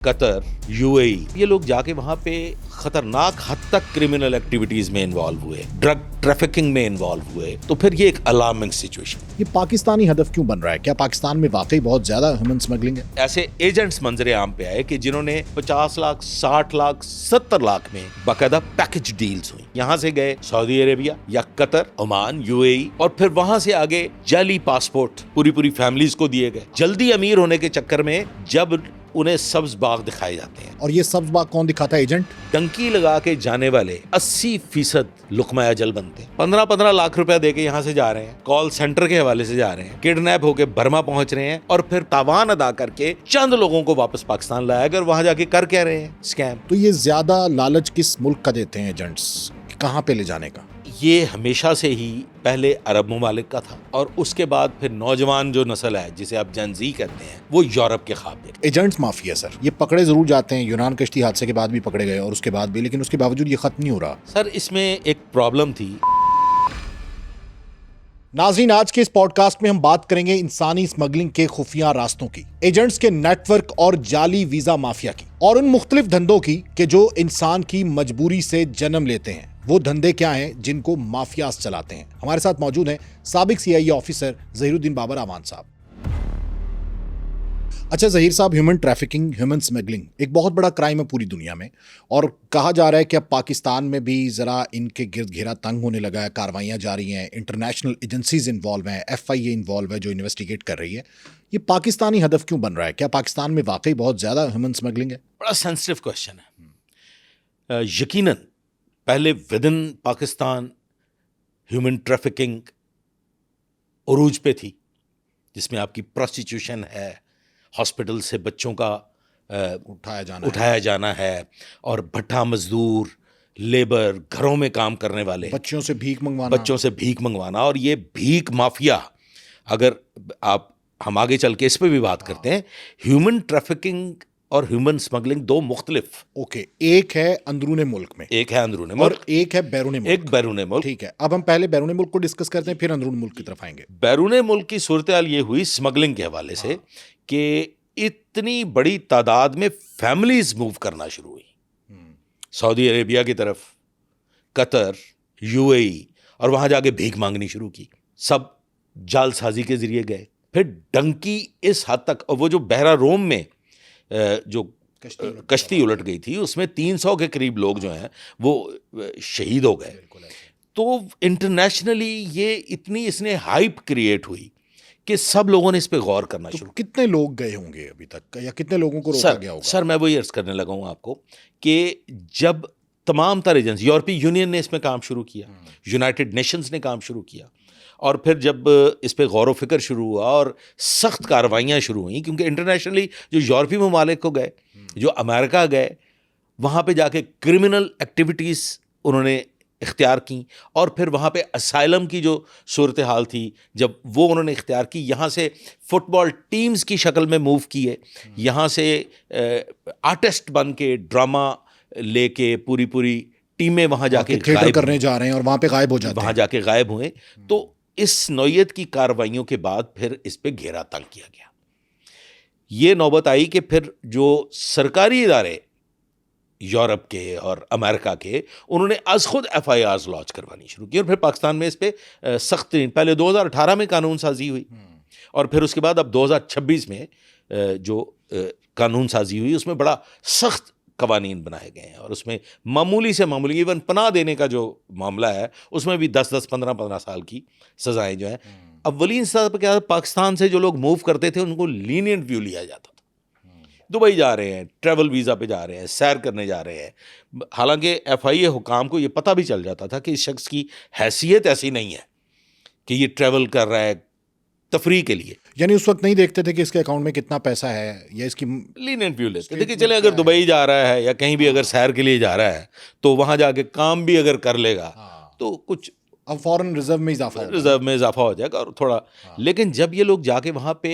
Qatar, UAE, ये लोग जाके वहां पे खतरनाक हद तक क्रिमिनल एक्टिविटीज में इन्वॉल्व हुए, ड्रग ट्रैफिकिंग में इन्वॉल्व हुए, तो फिर ये एक अलार्मिंग सिचुएशन। ये पाकिस्तानी हदफ क्यों बन रहा है? क्या पाकिस्तान में वाकई बहुत ज्यादा ह्यूमन स्मगलिंग है? ऐसे एजेंट्स मंजरे आम पे आए कि जिन्होंने 50 लाख, 60 लाख, 70 लाख में बाकायदा पैकेज डील्स हुई। यहाँ से गए सऊदी अरेबिया या कतर, ओमान, यूएई, और फिर वहां से आगे जाली पासपोर्ट पूरी फैमिलीज को दिए गए। जल्दी अमीर होने के चक्कर में जब उन्हें सब्ज बाग दिखाए जाते हैं। और ये सब्ज बाग कौन दिखाता है? एजेंट। डंकी लगा के जाने वाले 80% लुकमा अजल बनते हैं। 15-15 लाख रुपया देके यहाँ से जा रहे हैं, कॉल सेंटर के हवाले से जा रहे हैं, किडनैप होके बर्मा पहुंच रहे हैं, और फिर तावान अदा करके चंद लोगों को वापस पाकिस्तान लाया गया। और वहां जाके कर क्या रहे हैं? स्कैम। तो ये ज्यादा लालच किस मुल्क का देते हैं एजेंट्स, कहाँ पे ले जाने का? ये हमेशा से ही पहले अरब ममालिक का था, और उसके बाद फिर नौजवान जो नस्ल है जिसे आप जनजी कहते हैं, वो यूरोप के ख्वाब देखते हैं। एजेंट्स माफिया सर, ये पकड़े जरूर जाते हैं। यूनान कश्ती हादसे के बाद भी पकड़े गए और उसके बाद भी, लेकिन उसके बावजूद ये खत्म नहीं हो रहा। सर, इसमें एक प्रॉब्लम थी। नाज़रीन, आज के इस पॉडकास्ट में हम बात करेंगे इंसानी स्मगलिंग के खुफिया रास्तों की, एजेंट्स के नेटवर्क और जाली वीजा माफिया की, और उन मुख्तलिफ धंधों की कि जो इंसान की मजबूरी से जन्म लेते हैं। वो धंधे क्या हैं जिनको माफियाज चलाते हैं? हमारे साथ मौजूद हैं साबिक सीआईए ऑफिसर ज़हीरुद्दीन बाबर अमान साहब। अच्छा ज़हीर साहब, ह्यूमन ट्रैफिकिंग, ह्यूमन स्मगलिंग एक बहुत बड़ा क्राइम है पूरी दुनिया में, और कहा जा रहा है कि अब पाकिस्तान में भी ज़रा इनके गिर्द घेरा तंग होने लगा है। कार्रवाइयाँ जारी हैं, इंटरनेशनल एजेंसीज इन्वॉल्व हैं, FIA इन्वॉल्व है जो इन्वेस्टिगेट कर रही है। ये पाकिस्तानी हदफ क्यों बन रहा है? क्या पाकिस्तान में वाकई बहुत ज़्यादा ह्यूमन स्मगलिंग है? बड़ा सेंसिटिव क्वेश्चन है। यकीनन पहले within Pakistan human trafficking उरूज पे थी, जिसमें आपकी प्रोस्टिट्यूशन है, हॉस्पिटल से बच्चों का उठाया जाना है, और भट्ठा मजदूर, लेबर, घरों में काम करने वाले, बच्चों से भीख मंगवाना, और ये भीख माफिया, अगर हम आगे चल के इस पे भी बात करते हैं। ह्यूमन ट्रैफिकिंग और ह्यूमन स्मगलिंग दो मुख्तलिफ। ओके, एक है अंदरूने मुल्क में, एक है अंदरूने मुल्क, और एक है बैरूने मुल्क। एक बैरूने मुल्क। ठीक है, अब हम पहले बैरूने मुल्क को डिस्कस करते हैं, फिर अंदरूनी मुल्क की तरफ आएंगे। बैरूने मुल्क की सूरत हाल ये हुई स्मगलिंग के हवाले से कि इतनी बड़ी तादाद में फैमिलीज मूव करना शुरू हुई सऊदी अरेबिया की तरफ, कतर, यूएई, और वहां जाके भीख मांगनी शुरू की। सब जालसाजी के जरिए गए। फिर डंकी इस हद तक, और वो जो बहरा रोम में जो कश्ती उलट गई थी, उसमें 300 के करीब लोग जो हैं वो शहीद हो गए। तो इंटरनेशनली ये इतनी इसने हाइप क्रिएट हुई कि सब लोगों ने इस पे गौर करना शुरू। कितने लोग गए होंगे अभी तक, या कितने लोगों को रोका गया होगा? सर, मैं वही अर्ज करने लगा हूं आपको कि जब तमाम तरह एजेंसी, यूरोपीय यूनियन ने इसमें काम शुरू किया, यूनाइटेड नेशंस ने काम शुरू किया, और फिर जब इस पे गौर व फिक्र शुरू हुआ और सख्त कार्रवाइयाँ शुरू हुई, क्योंकि इंटरनेशनली जो यूरोपीय ममालिक को गए, जो अमेरिका गए, वहाँ पे जाके क्रिमिनल एक्टिविटीज़ उन्होंने इख्तियार की, और फिर वहाँ पे असाइलम की जो सूरत हाल थी, जब वो उन्होंने इख्तियार की, यहाँ से फुटबॉल टीम्स की शक्ल में मूव किए, यहाँ से आर्टिस्ट बन के ड्रामा लेके पूरी टीमें वहाँ जाके थिएटर करने जा रहे हैं और वहाँ पे गायब हो जाते हैं। वहाँ जाके गायब हुए। तो इस नौयत की कार्रवाइयों के बाद फिर इस पे घेरा तंग किया गया। ये नौबत आई कि फिर जो सरकारी इदारे यूरोप के और अमेरिका के, उन्होंने आज खुद FIRs लॉन्च करवानी शुरू की, और फिर पाकिस्तान में इस पे सख्त, पहले 2018 में कानून साजी हुई, और फिर उसके बाद अब 2026 में जो कानून साजी हुई, उसमें बड़ा सख्त कवानीन बनाए गए हैं, और उसमें मामूली से मामूली, इवन पनाह देने का जो मामला है उसमें भी 10-10, 15-15 साल की सजाएं जो हैं। अव्वलीन सतह पर क्या, पाकिस्तान से जो लोग मूव करते थे उनको लीनियंट व्यू लिया जाता था। दुबई जा रहे हैं, ट्रैवल वीज़ा पे जा रहे हैं, सैर करने जा रहे हैं, हालांकि FIA हुकाम को ये पता भी चल जाता था कि इस शख्स की हैसियत ऐसी नहीं है कि ये ट्रैवल कर रहा है तफरीह के लिए। यानी उस वक्त नहीं देखते थे कि इसके अकाउंट में कितना पैसा है, या इसकी लीनियंट व्यू लेते थे कि चले अगर दुबई जा रहा है या कहीं भी अगर सैर के लिए जा रहा है, तो वहाँ जाके काम भी अगर कर लेगा तो कुछ अब फॉरेन रिजर्व में इजाफा हो जाएगा, और थोड़ा। लेकिन जब ये लोग जाके वहाँ पे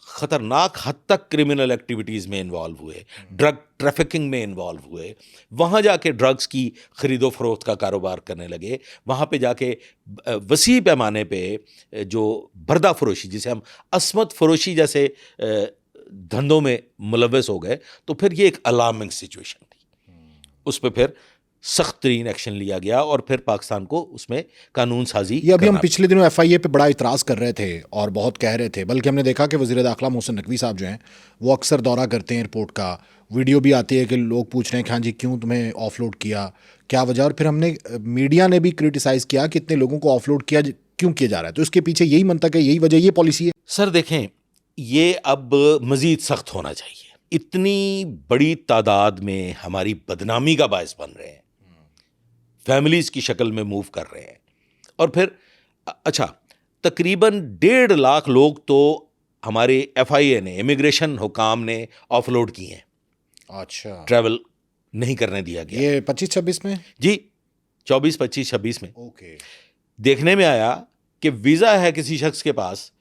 खतरनाक हद तक क्रिमिनल एक्टिविटीज़ में इन्वॉल्व हुए, ड्रग ट्रैफिकिंग में इन्वॉल्व हुए, वहाँ जाके ड्रग्स की ख़रीदो फरोख्त का कारोबार करने लगे, वहाँ पे जाके वसी पैमाने पे जो बर्दा फरोशी, जिसे हम अस्मत फरोशी जैसे धंधों में मुलव्वस हो गए, तो फिर ये एक अलार्मिंग सिचुएशन थी। उस पर फिर सख्त तरीन एक्शन लिया गया और फिर पाकिस्तान को उसमें कानून साजी ये अभी हम करना पिछले दिनों FIA पे बड़ा इतराज़ कर रहे थे और बहुत कह रहे थे, बल्कि हमने देखा कि वज़ीर दाखिला मोहसिन नकवी साहब जो हैं वो अक्सर दौरा करते हैं एयरपोर्ट का, वीडियो भी आती है कि लोग पूछ रहे हैं कि हाँ जी क्यों तुम्हें ऑफलोड किया, क्या वजह। और फिर हमने मीडिया ने भी क्रिटिसाइज़ किया कि इतने लोगों को ऑफलोड किया क्यों किया जा रहा है, तो इसके पीछे यही मंतक है, यही वजह, ये पॉलिसी है। सर देखें, ये अब मज़ीद सख्त होना चाहिए। इतनी बड़ी तादाद में हमारी बदनामी का बायस बन रहे हैं, फैमिलीज़ की शक्ल में मूव कर रहे हैं, और फिर अच्छा तकरीबन 1.5 लाख लोग तो हमारे FIA ने, इमिग्रेशन हुकाम ने ऑफलोड किए हैं। अच्छा, ट्रैवल नहीं करने दिया गया। ये 25-26 में जी, 24, 25, 26 में ओके। देखने में आया कि वीज़ा है किसी शख्स के पास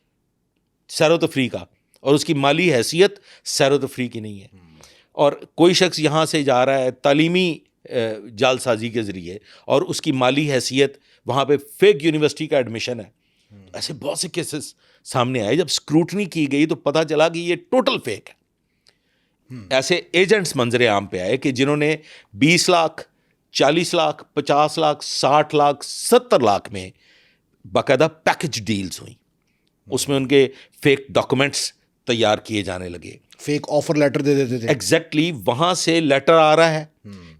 सैर तफरी का, और उसकी माली हैसियत सैर तफरी की नहीं है, और कोई शख्स यहाँ से जा रहा है तालीमी जालसाजी के ज़रिए, और उसकी माली हैसियत वहाँ पे फेक यूनिवर्सिटी का एडमिशन है। ऐसे बहुत से केसेस सामने आए। जब स्क्रूटनी की गई तो पता चला कि ये टोटल फेक है। ऐसे एजेंट्स मंजरे आम पे आए कि जिन्होंने 20 लाख, 40 लाख, 50 लाख, 60 लाख, 70 लाख में बाकायदा पैकेज डील्स हुई, उसमें उनके फेक डॉक्यूमेंट्स तैयार किए जाने लगे, फेक ऑफर लेटर दे देते थे। एग्जैक्टली वहाँ से लेटर आ रहा है,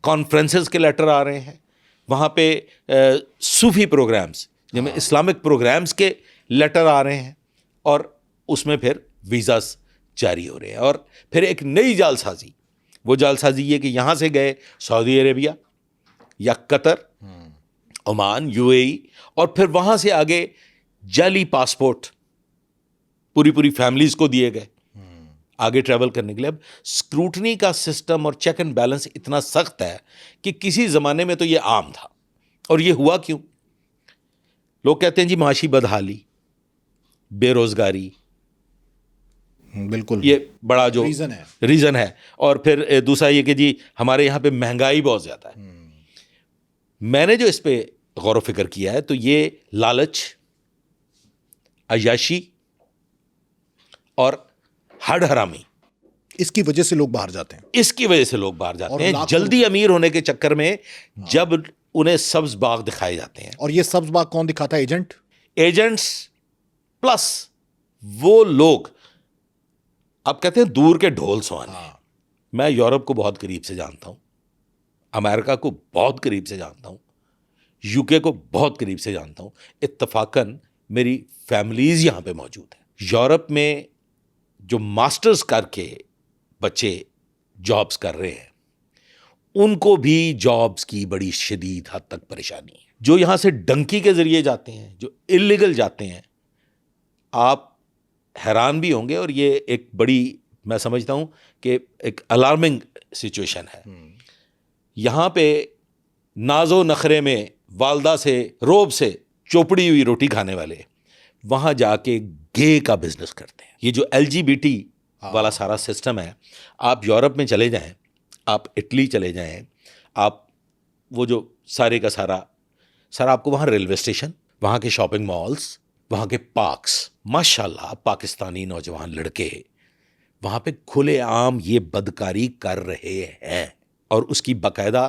कॉन्फ्रेंसेस के लेटर आ रहे हैं, वहाँ पे सूफी प्रोग्राम्स जिनमें इस्लामिक प्रोग्राम्स के लेटर आ रहे हैं, और उसमें फिर वीज़ास जारी हो रहे हैं। और फिर एक नई जालसाजी, वो जालसाजी ये कि यहाँ से गए सऊदी अरेबिया या कतर, ओमान, UAE, और फिर वहाँ से आगे जाली पासपोर्ट पूरी फैमिलीज़ को दिए गए आगे ट्रैवल करने के लिए। अब स्क्रूटनी का सिस्टम और चेक एंड बैलेंस इतना सख्त है कि किसी ज़माने में तो ये आम था। और ये हुआ क्यों? लोग कहते हैं जी माशी बदहाली, बेरोज़गारी, बिल्कुल, ये बड़ा जो रीज़न है। और फिर दूसरा ये कि जी हमारे यहाँ पे महंगाई बहुत ज़्यादा है। मैंने जो इस पे गौर व फिक्र किया है तो ये लालच, अय्याशी और हड हरामी, इसकी वजह से लोग बाहर जाते हैं। इसकी वजह से लोग बाहर जाते हैं, जल्दी अमीर होने के चक्कर में, जब उन्हें सब्ज बाग दिखाए जाते हैं। और ये सब्ज बाग कौन दिखाता है? एजेंट्स प्लस वो लोग, आप कहते हैं दूर के ढोल सुहाने। मैं यूरोप को बहुत करीब से जानता हूं, अमेरिका को बहुत करीब से जानता हूं, UK को बहुत करीब से जानता हूं। इत्तफाकन मेरी फैमिलीज यहां पे मौजूद है। यूरोप में जो मास्टर्स करके बच्चे जॉब्स कर रहे हैं, उनको भी जॉब्स की बड़ी शदीद हद तक परेशानी है। जो यहाँ से डंकी के ज़रिए जाते हैं, जो इलीगल जाते हैं, आप हैरान भी होंगे, और ये एक बड़ी, मैं समझता हूँ कि एक अलार्मिंग सिचुएशन है। यहाँ पे नाजो नखरे में वालदा से रोब से चोपड़ी हुई रोटी खाने वाले वहाँ जाके गे का बिजनेस करते हैं। ये जो LGBT वाला सारा सिस्टम है, आप यूरोप में चले जाएं, आप इटली चले जाएं, आप वो जो सारे का सारा आपको वहाँ रेलवे स्टेशन, वहाँ के शॉपिंग मॉल्स, वहाँ के पार्क्स, माशाल्लाह पाकिस्तानी नौजवान लड़के वहाँ पे खुलेआम ये बदकारी कर रहे हैं, और उसकी बाकायदा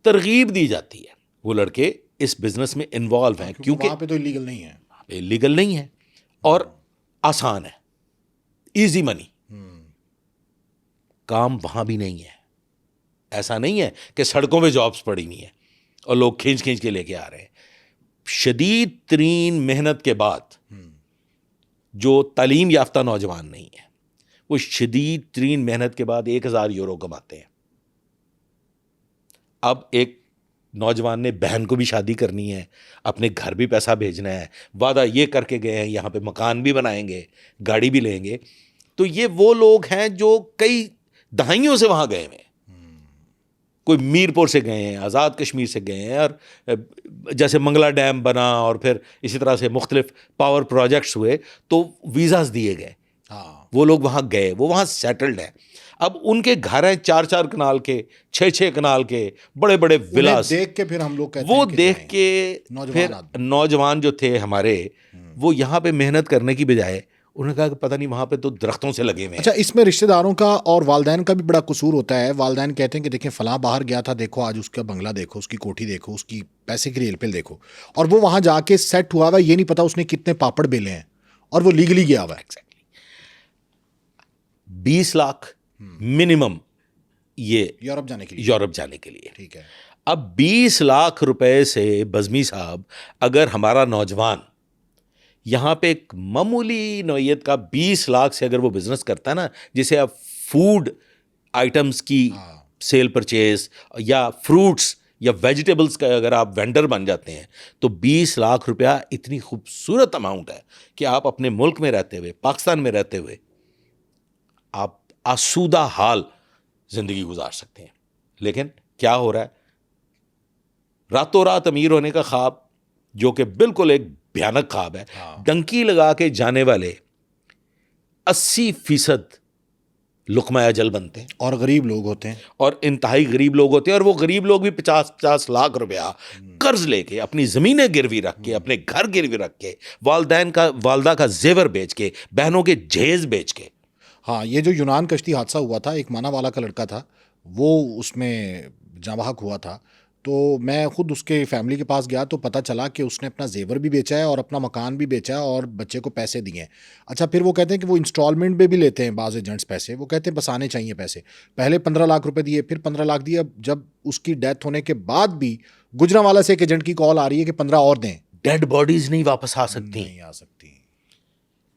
तरगीब दी जाती है। वो लड़के इस बिजनेस में इन्वॉल्व हैं क्योंकि वहाँ पे तो इलीगल नहीं है, इलीगल नहीं है और आसान है, इजी मनी। काम वहाँ भी नहीं है। ऐसा नहीं है कि सड़कों पे जॉब्स पड़ी नहीं है और लोग खींच के लेके आ रहे हैं। शदीद तरीन मेहनत के बाद जो तालीम याफ्ता नौजवान नहीं है, वो शदीद तरीन मेहनत के बाद 1000 यूरो कमाते हैं। अब एक नौजवान ने बहन को भी शादी करनी है, अपने घर भी पैसा भेजना है, वादा ये करके गए हैं यहाँ पे मकान भी बनाएंगे, गाड़ी भी लेंगे, तो ये वो लोग हैं जो कई दहाइयों से वहाँ गए हैं। कोई मीरपुर से गए हैं, आज़ाद कश्मीर से गए हैं, और जैसे मंगला डैम बना और फिर इसी तरह से मुख्तलिफ पावर प्रोजेक्ट्स हुए तो वीज़ास दिए गए। वो लोग वहाँ गए, वो वहाँ सेटल्ड हैं। अब उनके घर हैं 4-4 कनाल के, 6-6 कनाल के, बड़े बड़े विलास। देख के फिर हम लोग कहते वो हैं देख के फिर नौजवान जो थे हमारे, वो यहाँ पे मेहनत करने की बजाय उन्होंने कहा कि पता नहीं वहाँ पे तो दरख्तों से लगे हुए हैं। अच्छा, इसमें रिश्तेदारों का और वालदैन का भी बड़ा कसूर होता है। वालदैन कहते हैं कि देखें फलां बाहर गया था, देखो आज उसका बंगला देखो, उसकी कोठी देखो, उसकी पैसे की रेल देखो, और वो वहाँ जाके सेट हुआ हुआ है, ये नहीं पता उसने कितने पापड़ बेले हैं, और वो लीगली गया हुआ है। 20 लाख मिनिमम ये यूरोप जाने के लिए। यूरोप जाने के लिए। ठीक है। अब 20 लाख रुपए से बज़मी साहब, अगर हमारा नौजवान यहाँ पे एक मामूली नौयत का 20 लाख से अगर वो बिजनेस करता है ना, जिसे आप फूड आइटम्स की सेल परचेज या फ्रूट्स या वेजिटेबल्स का अगर आप वेंडर बन जाते हैं, तो 20 लाख रुपया इतनी खूबसूरत अमाउंट है कि आप अपने मुल्क में रहते हुए, पाकिस्तान में रहते हुए, आप आसूदा हाल जिंदगी गुजार सकते हैं। लेकिन क्या हो रहा है, रातों रात अमीर होने का ख्वाब, जो कि बिल्कुल एक भयानक ख्वाब है, डंकी लगा के जाने वाले 80% लुकमा अजल बनते हैं, और गरीब लोग होते हैं, और इंतहाई गरीब लोग होते हैं। और वो गरीब लोग भी 50-50 लाख रुपया कर्ज लेके, अपनी ज़मीनें गिरवी रख के, अपने घर गिरवी रख के, वालदा का जेवर बेच के, बहनों के जहेज बेच के। हाँ, ये जो यूनान कश्ती हादसा हुआ था, एक मानावाला का लड़का था, वो उसमें जाँ-बहक हुआ था। तो मैं खुद उसके फैमिली के पास गया, तो पता चला कि उसने अपना जेवर भी बेचा है और अपना मकान भी बेचा है और बच्चे को पैसे दिए हैं। अच्छा, फिर वो कहते हैं कि वो इंस्टॉलमेंट में भी लेते हैं बाज़ एजेंट्स पैसे। वो कहते हैं बस आने चाहिए पैसे। पहले 15 लाख रुपए दिए, फिर 15 लाख दिए। अब जब उसकी डेथ होने के बाद भी गुजरांवाला से एक एजेंट की कॉल आ रही है कि 15 और दें। डेड बॉडीज नहीं वापस आ सकती। नहीं आ सकती।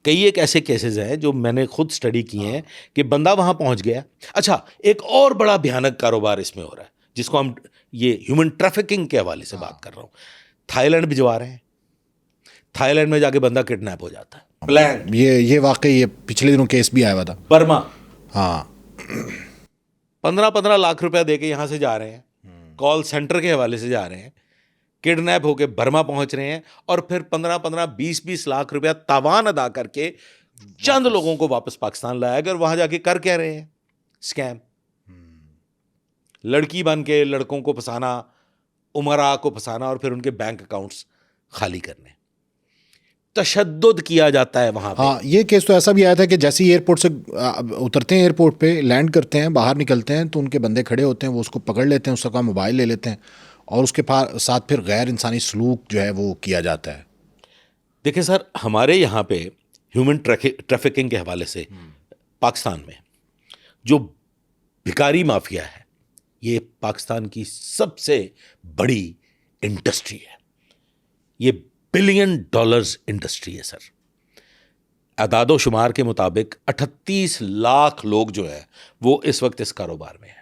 कई एक ऐसे केसेस हैं जो मैंने खुद स्टडी किए हैं कि बंदा वहां पहुंच गया। अच्छा, एक और बड़ा भयानक कारोबार इसमें हो रहा है, जिसको हम ये ह्यूमन ट्रैफिकिंग के हवाले से बात कर रहा हूं। थाईलैंड भिजवा रहे हैं, थाईलैंड में जाके बंदा किडनैप हो जाता है। प्लान ये वाकई ये पिछले दिनों केस भी आया हुआ था। बर्मा, हाँ, 15-15 लाख रुपया देके यहां से जा रहे हैं, कॉल सेंटर के हवाले से जा रहे हैं, किडनैप होके बर्मा पहुंच रहे हैं, और फिर 15-15, 20-20 लाख रुपया तावान अदा करके चंद लोगों को वापस पाकिस्तान लाया। अगर वहां जाके कर क्या रहे हैं, स्कैम, लड़की बन के लड़कों को फंसाना, उमरा को फंसाना, और फिर उनके बैंक अकाउंट्स खाली करने। तशद्दुद किया जाता है वहां पे। हाँ, ये केस तो ऐसा भी आया था कि जैसे ही एयरपोर्ट से उतरते हैं, एयरपोर्ट पे लैंड करते हैं, बाहर निकलते हैं, तो उनके बंदे खड़े होते हैं, वो उसको पकड़ लेते हैं, उसका मोबाइल ले लेते हैं, और उसके साथ फिर गैर इंसानी सलूक जो है वो किया जाता है। देखिए सर, हमारे यहाँ पे ह्यूमन ट्रैफिकिंग के हवाले से पाकिस्तान में जो भिखारी माफिया है, ये पाकिस्तान की सबसे बड़ी इंडस्ट्री है। ये $1 बिलियन इंडस्ट्री है सर। अदादो शुमार के मुताबिक 38 लाख लोग जो है वो इस वक्त इस कारोबार में है।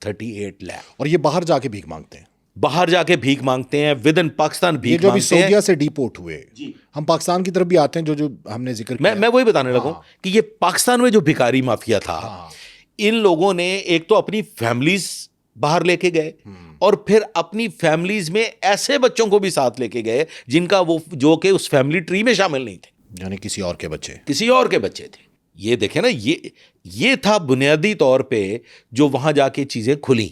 38 लाख। और ये बाहर जाके भीख मांगते हैं, बाहर जाके भीख मांगते हैं, विद इन पाकिस्तान ये भीख जो अभी मांगते हैं। सऊदीया से डिपोर्ट हुए, जी। हम पाकिस्तान की तरफ भी आते हैं, जो हमने जिक्र किया। मैं वही बताने लगा कि ये पाकिस्तान में जो भिखारी माफिया था, इन लोगों ने एक तो अपनी फैमिलीज बाहर लेके गए, और फिर अपनी फैमिलीज में ऐसे बच्चों को भी साथ लेके गए जिनका वो जो कि उस फैमिली ट्री में शामिल नहीं थे, यानी किसी और के बच्चे, किसी और के बच्चे थे। ये देखें ना, ये था बुनियादी तौर पे जो वहां जाके चीजें खुली,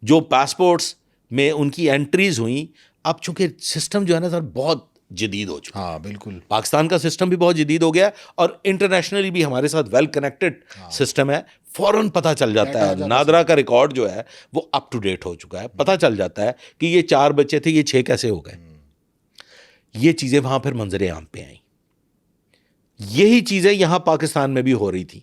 जो पासपोर्ट्स में उनकी एंट्रीज हुई। अब चूंकि सिस्टम जो है ना सर बहुत जदीद हो चुका है। हाँ बिल्कुल, पाकिस्तान का सिस्टम भी बहुत जदीद हो गया, और इंटरनेशनली भी हमारे साथ वेल कनेक्टेड सिस्टम है। फौरन पता चल जाता है, नादरा का रिकॉर्ड जो है वो अप टू डेट हो चुका है। पता चल जाता है कि ये 4 बच्चे थे, ये 6 कैसे हो गए। ये चीजें वहां फिर मंजरे आम पे आई। यही चीजें यहां पाकिस्तान में भी हो रही थी।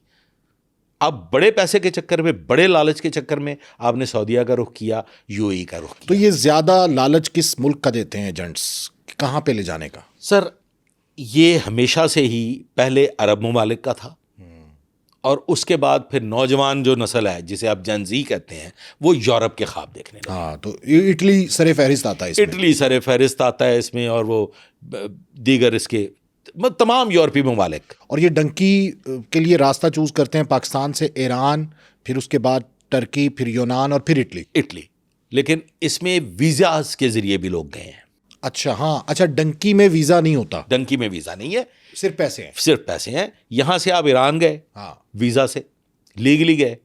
अब बड़े पैसे के चक्कर में, बड़े लालच के चक्कर में आपने सऊदीया का रुख किया, यूएई का रुख किया। तो ये ज्यादा लालच किस मुल्क का देते हैं एजेंट्स, कहाँ पे ले जाने का? सर, ये हमेशा से ही पहले अरब ममालिक का था, और उसके बाद फिर नौजवान जो नस्ल है जिसे आप जनजी कहते हैं, वो यूरोप के ख्वाब देखने लगे। हाँ, तो इटली सरे फहरिस्त आता है इसमें। इटली सरे फहरिस्त आता है इसमें, और वो दीगर इसके तमाम यूरोपीय ममालिक। और ये डंकी के लिए रास्ता चूज करते हैं पाकिस्तान से ईरान, फिर उसके बाद टर्की, फिर यूनान, और फिर इटली। लेकिन इसमें वीज़ास के जरिए भी लोग गए हैं। अच्छा, हाँ, अच्छा, डंकी में वीज़ा नहीं होता, डंकी में वीज़ा नहीं है, सिर्फ पैसे हैं। सिर्फ पैसे हैं। यहां से आप ईरान गए, हाँ, वीज़ा से लीगली गए,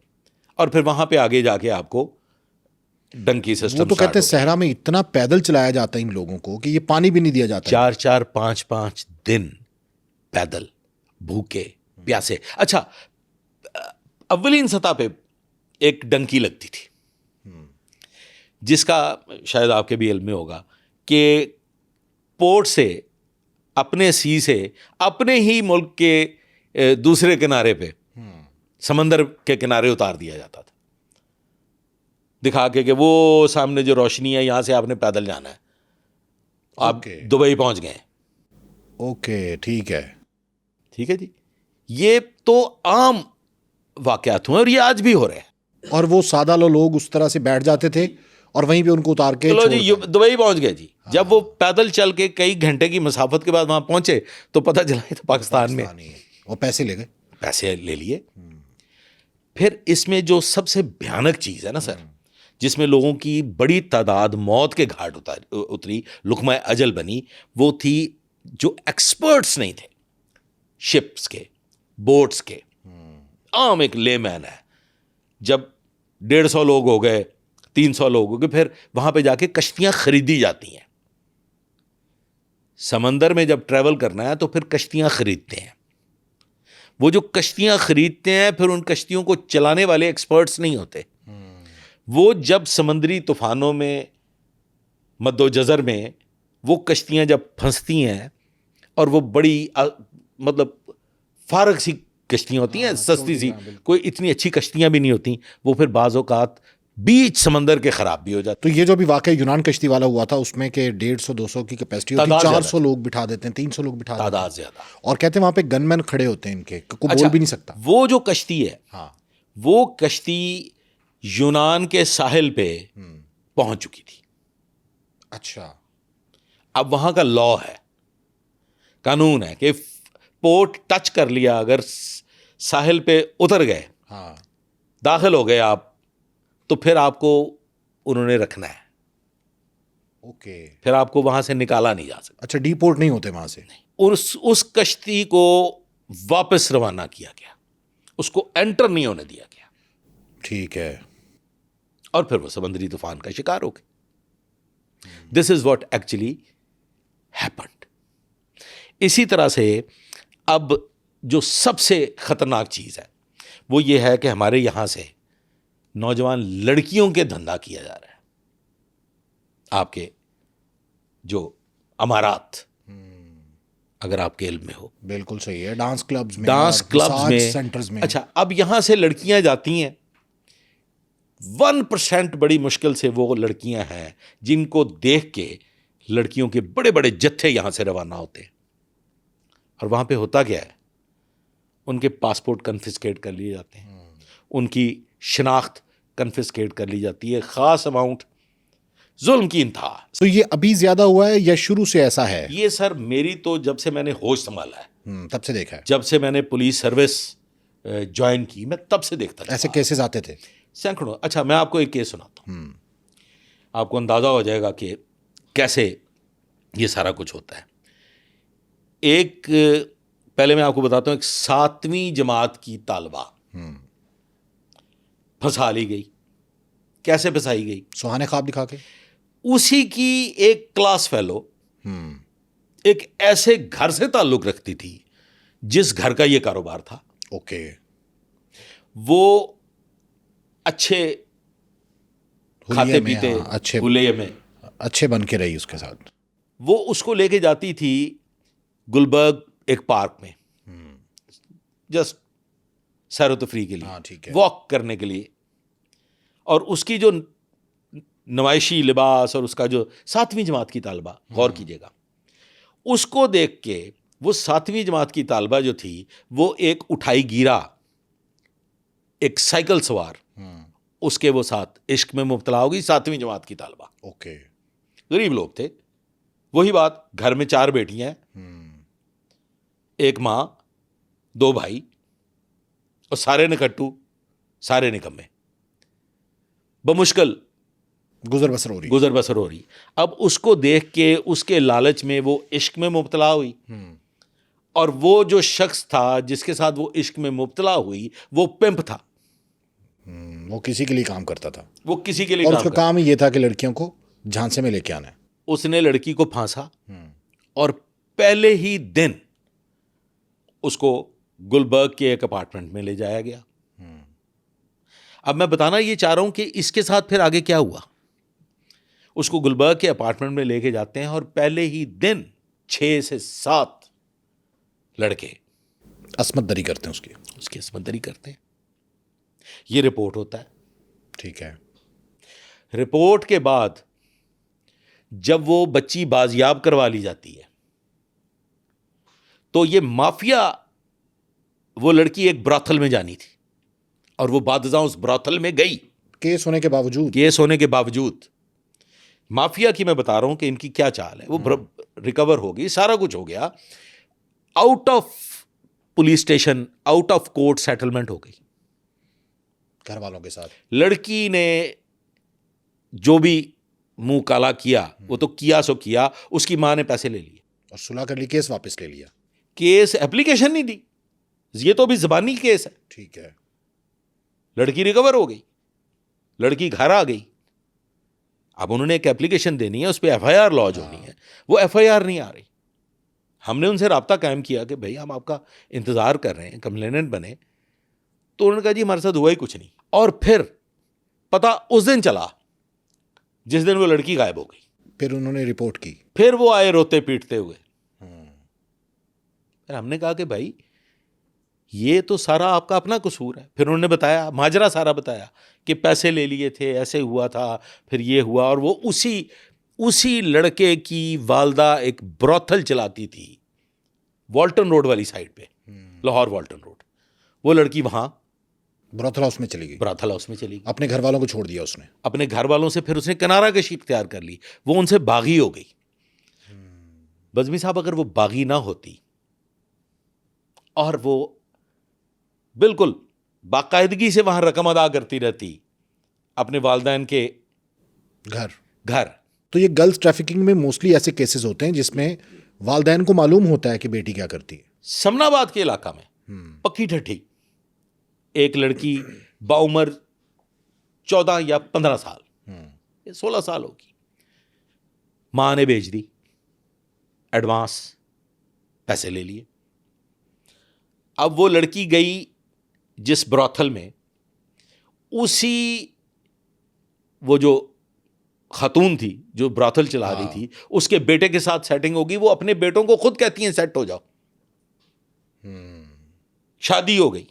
और फिर वहां पे आगे जाके आपको डंकी सिस्टम। वो तो कहते हैं सहरा में इतना पैदल चलाया जाता है इन लोगों को कि ये पानी भी नहीं दिया जाता। 4-4, 5-5 दिन पैदल, भूखे प्यासे। अच्छा, अव्वलीन सतह पे एक डंकी लगती थी, जिसका शायद आपके भी इल्म में होगा कि पोर्ट से, अपने सी से, अपने ही मुल्क के दूसरे किनारे पे, समंदर के किनारे उतार दिया जाता था, दिखा के कि वो सामने जो रोशनी है यहां से आपने पैदल जाना है, आप दुबई पहुंच गए। ओके, ठीक है। ठीक है जी, ये तो आम वाकयात हुए और ये आज भी हो रहे हैं। और वो सादा लोग उस तरह से बैठ जाते थे और वहीं पे उनको उतार के चलो छोड़ जी, दुबई पहुंच गए जी। हाँ। जब वो पैदल चल के कई घंटे की मुसाफत के बाद वहां पहुंचे तो पता चला ये तो पाकिस्तान में, और पैसे ले गए, पैसे ले लिए। फिर इसमें जो सबसे भयानक चीज है ना सर, जिसमें लोगों की बड़ी तादाद मौत के घाट उतरी, लुकमा अजल बनी, वो थी जो एक्सपर्ट्स नहीं थे शिप्स के, बोट्स के। आम एक लेमैन है, जब 150 लोग हो गए, 300 लोग हो गए, फिर वहां पे जाके कश्तियां खरीदी जाती हैं। समंदर में जब ट्रैवल करना है तो फिर कश्तियां खरीदते हैं। वो जो कश्तियां खरीदते हैं, फिर उन कश्तियों को चलाने वाले एक्सपर्ट्स नहीं होते। वो जब समंदरी तूफानों में, मद्दोजज़र में, वो कश्तियां जब फंसती हैं और वो बड़ी मतलब फारग सी कश्तियां होती हैं, सस्ती सी, कोई इतनी अच्छी कश्तियां भी नहीं होती, वो फिर बाज़ औक़ात बीच समंदर के ख़राब भी हो जाते। तो ये जो भी वाकई यूनान कश्ती वाला हुआ था, उसमें के 150-200 की कैपेसिटी होती है, 400 लोग बिठा देते हैं, 300 लोग बिठा देते हैं, तादाद ज़्यादा। और कहते हैं वहां पे गनमैन खड़े होते हैं इनके, कोई बोल भी नहीं सकता। वो जो कश्ती है, हाँ, वो कश्ती यूनान के साहिल पे पहुंच चुकी थी। अच्छा, अब वहां का लॉ है, कानून है कि पोर्ट टच कर लिया, अगर साहिल पे उतर गए, हाँ, दाखिल हो गए आप, तो फिर आपको उन्होंने रखना है, ओके। फिर आपको वहां से निकाला नहीं जा सकता। अच्छा, डीपोर्ट नहीं होते वहां से। उस कश्ती को वापस रवाना किया गया, उसको एंटर नहीं होने दिया गया, ठीक है। और फिर वो समंदरी तूफान का शिकार हो गए। This is what actually happened. इसी तरह से अब जो सबसे खतरनाक चीज है वो ये है कि हमारे यहां से नौजवान लड़कियों के धंधा किया जा रहा है। आपके जो अमारात, अगर आपके इल्म में हो, बिल्कुल सही है, डांस क्लब्स में, डांस क्लब्स में, सेंटर्स में। अच्छा, अब यहां से लड़कियां जाती हैं, 1% बड़ी मुश्किल से वो लड़कियां हैं जिनको देख के लड़कियों के बड़े बड़े जत्थे यहां से रवाना होते हैं। और वहां पे होता क्या है, उनके पासपोर्ट कन्फिस्केट कर लिए जाते हैं, उनकी शिनाख्त कन्फिस्केट कर ली जाती है, खास अमाउंट, जुल्म की इंतहा। तो ये अभी ज्यादा हुआ है या शुरू से ऐसा है? ये सर मेरी तो जब से मैंने होश संभाला है, तब से देखा है। जब से मैंने पुलिस सर्विस ज्वाइन की, मैं तब से देखता था। ऐसे केसेस आते थे सैकड़ों। अच्छा, मैं आपको एक केस सुनाता हूँ, आपको अंदाजा हो जाएगा कि कैसे ये सारा कुछ होता है। एक, पहले मैं आपको बताता हूँ, एक 7वीं जमात की तालबा फंसा ली गई। कैसे फंसाई गई? सुहाने ख्वाब दिखा के। उसी की एक क्लास फेलो एक ऐसे घर से ताल्लुक रखती थी जिस घर का ये कारोबार था। ओके। वो अच्छे खाते पीते, अच्छे हुलिये में अच्छे बन के रही उसके साथ। वो उसको लेके जाती थी गुलबर्ग एक पार्क में, जस्ट सैर तफरी के लिए, ठीक है, वॉक करने के लिए। और उसकी जो नमाइशी लिबास और उसका जो 7वीं जमात की तालबा, गौर कीजिएगा, उसको देख के वो 7वीं जमात की तालबा जो थी, वो एक उठाई गिरा, एक साइकिल सवार, उसके वो साथ इश्क में मुब्तला हो गई 7वीं जमात की तालबा। ओके। गरीब लोग थे, वही बात, घर में 4 बेटियां, एक माँ, 2 भाई, और सारे निकट्टू, सारे निकम्मे, बमुश्किल गुजर बसर हो रही। अब उसको देख के, उसके लालच में वो इश्क में मुब्तला हुई, और वो जो शख्स था जिसके साथ वो इश्क में मुब्तला हुई, वो पिंप था। वो किसी के लिए काम करता था, वो किसी के लिए और काम उसका काम ही ये था कि लड़कियों को झांसे में लेके आना है। उसने लड़की को फांसा और पहले ही दिन उसको गुलबर्ग के एक अपार्टमेंट में ले जाया गया। अब मैं बताना ये चाह रहा हूं कि इसके साथ फिर आगे क्या हुआ। उसको गुलबर्ग के अपार्टमेंट में लेके जाते हैं और पहले ही दिन 6 से 7 लड़के असमत दरी करते हैं उसकी असमंदरी करते हैं। ये रिपोर्ट होता है। ठीक है। रिपोर्ट के बाद जब वो बच्ची बाजियाब करवा ली जाती है तो ये माफिया, वो लड़की एक ब्रॉथल में जानी थी और वो बादशाह उस ब्रॉथल में गई। केस होने के बावजूद माफिया की मैं बता रहा हूं कि इनकी क्या चाल है। वो रिकवर हो गई, सारा कुछ हो गया, out of police station, out of court settlement हो गई घर वालों के साथ। लड़की ने जो भी मुंह काला किया वो तो किया सो किया। उसकी मां ने पैसे ले लिए और सुलह कर ली, केस वापस ले लिया। केस एप्लीकेशन नहीं दी, ये तो अभी जबानी केस है। ठीक है। लड़की रिकवर हो गई, लड़की घर आ गई। अब उन्होंने एक एप्लीकेशन देनी है, उस पर एफआईआर लॉन्च होनी है, वो एफआईआर नहीं आ रही। हमने उनसे राब्ता कायम किया कि भाई हम आपका इंतजार कर रहे हैं, कंप्लेनेंट बने। तो उन्होंने कहा जी हमारे साथ हुआ ही कुछ नहीं। और फिर पता उस दिन चला जिस दिन वो लड़की गायब हो गई। फिर उन्होंने रिपोर्ट की। फिर वो आए रोते पीटते हुए। फिर हमने कहा कि भाई ये तो सारा आपका अपना कसूर है। फिर उन्होंने बताया, माजरा सारा बताया कि पैसे ले लिए थे, ऐसे हुआ था, फिर ये हुआ। और वो उसी लड़के की वालदा एक ब्रॉथल चलाती थी वॉल्टन रोड वाली साइड पे, लाहौर वॉल्टन रोड। वो लड़की वहां ब्रॉथल हाउस में चली गई। अपने घर वालों को छोड़ दिया उसने। अपने घर वालों से फिर उसने किनारा कशी इख्तियार कर ली। वो उनसे बागी हो गई। बज़मी साहब, अगर वो बागी ना होती और वो बिल्कुल बाकायदगी से वहां रकम अदा करती रहती अपने वालिदैन के घर। तो ये गर्ल्स ट्रैफिकिंग में मोस्टली ऐसे केसेस होते हैं जिसमें वालिदैन को मालूम होता है कि बेटी क्या करती है। समनाबाद के इलाका में पक्की ठट्ठी एक लड़की बाउमर 14 या 15 साल, 16 साल होगी, मां ने भेज दी, एडवांस पैसे ले लिए। अब वो लड़की गई जिस ब्रॉथल में, उसी वो जो खातून थी जो ब्रॉथल चला रही थी, उसके बेटे के साथ सेटिंग होगी। वो अपने बेटों को खुद कहती हैं सेट हो जाओ। शादी हो गई,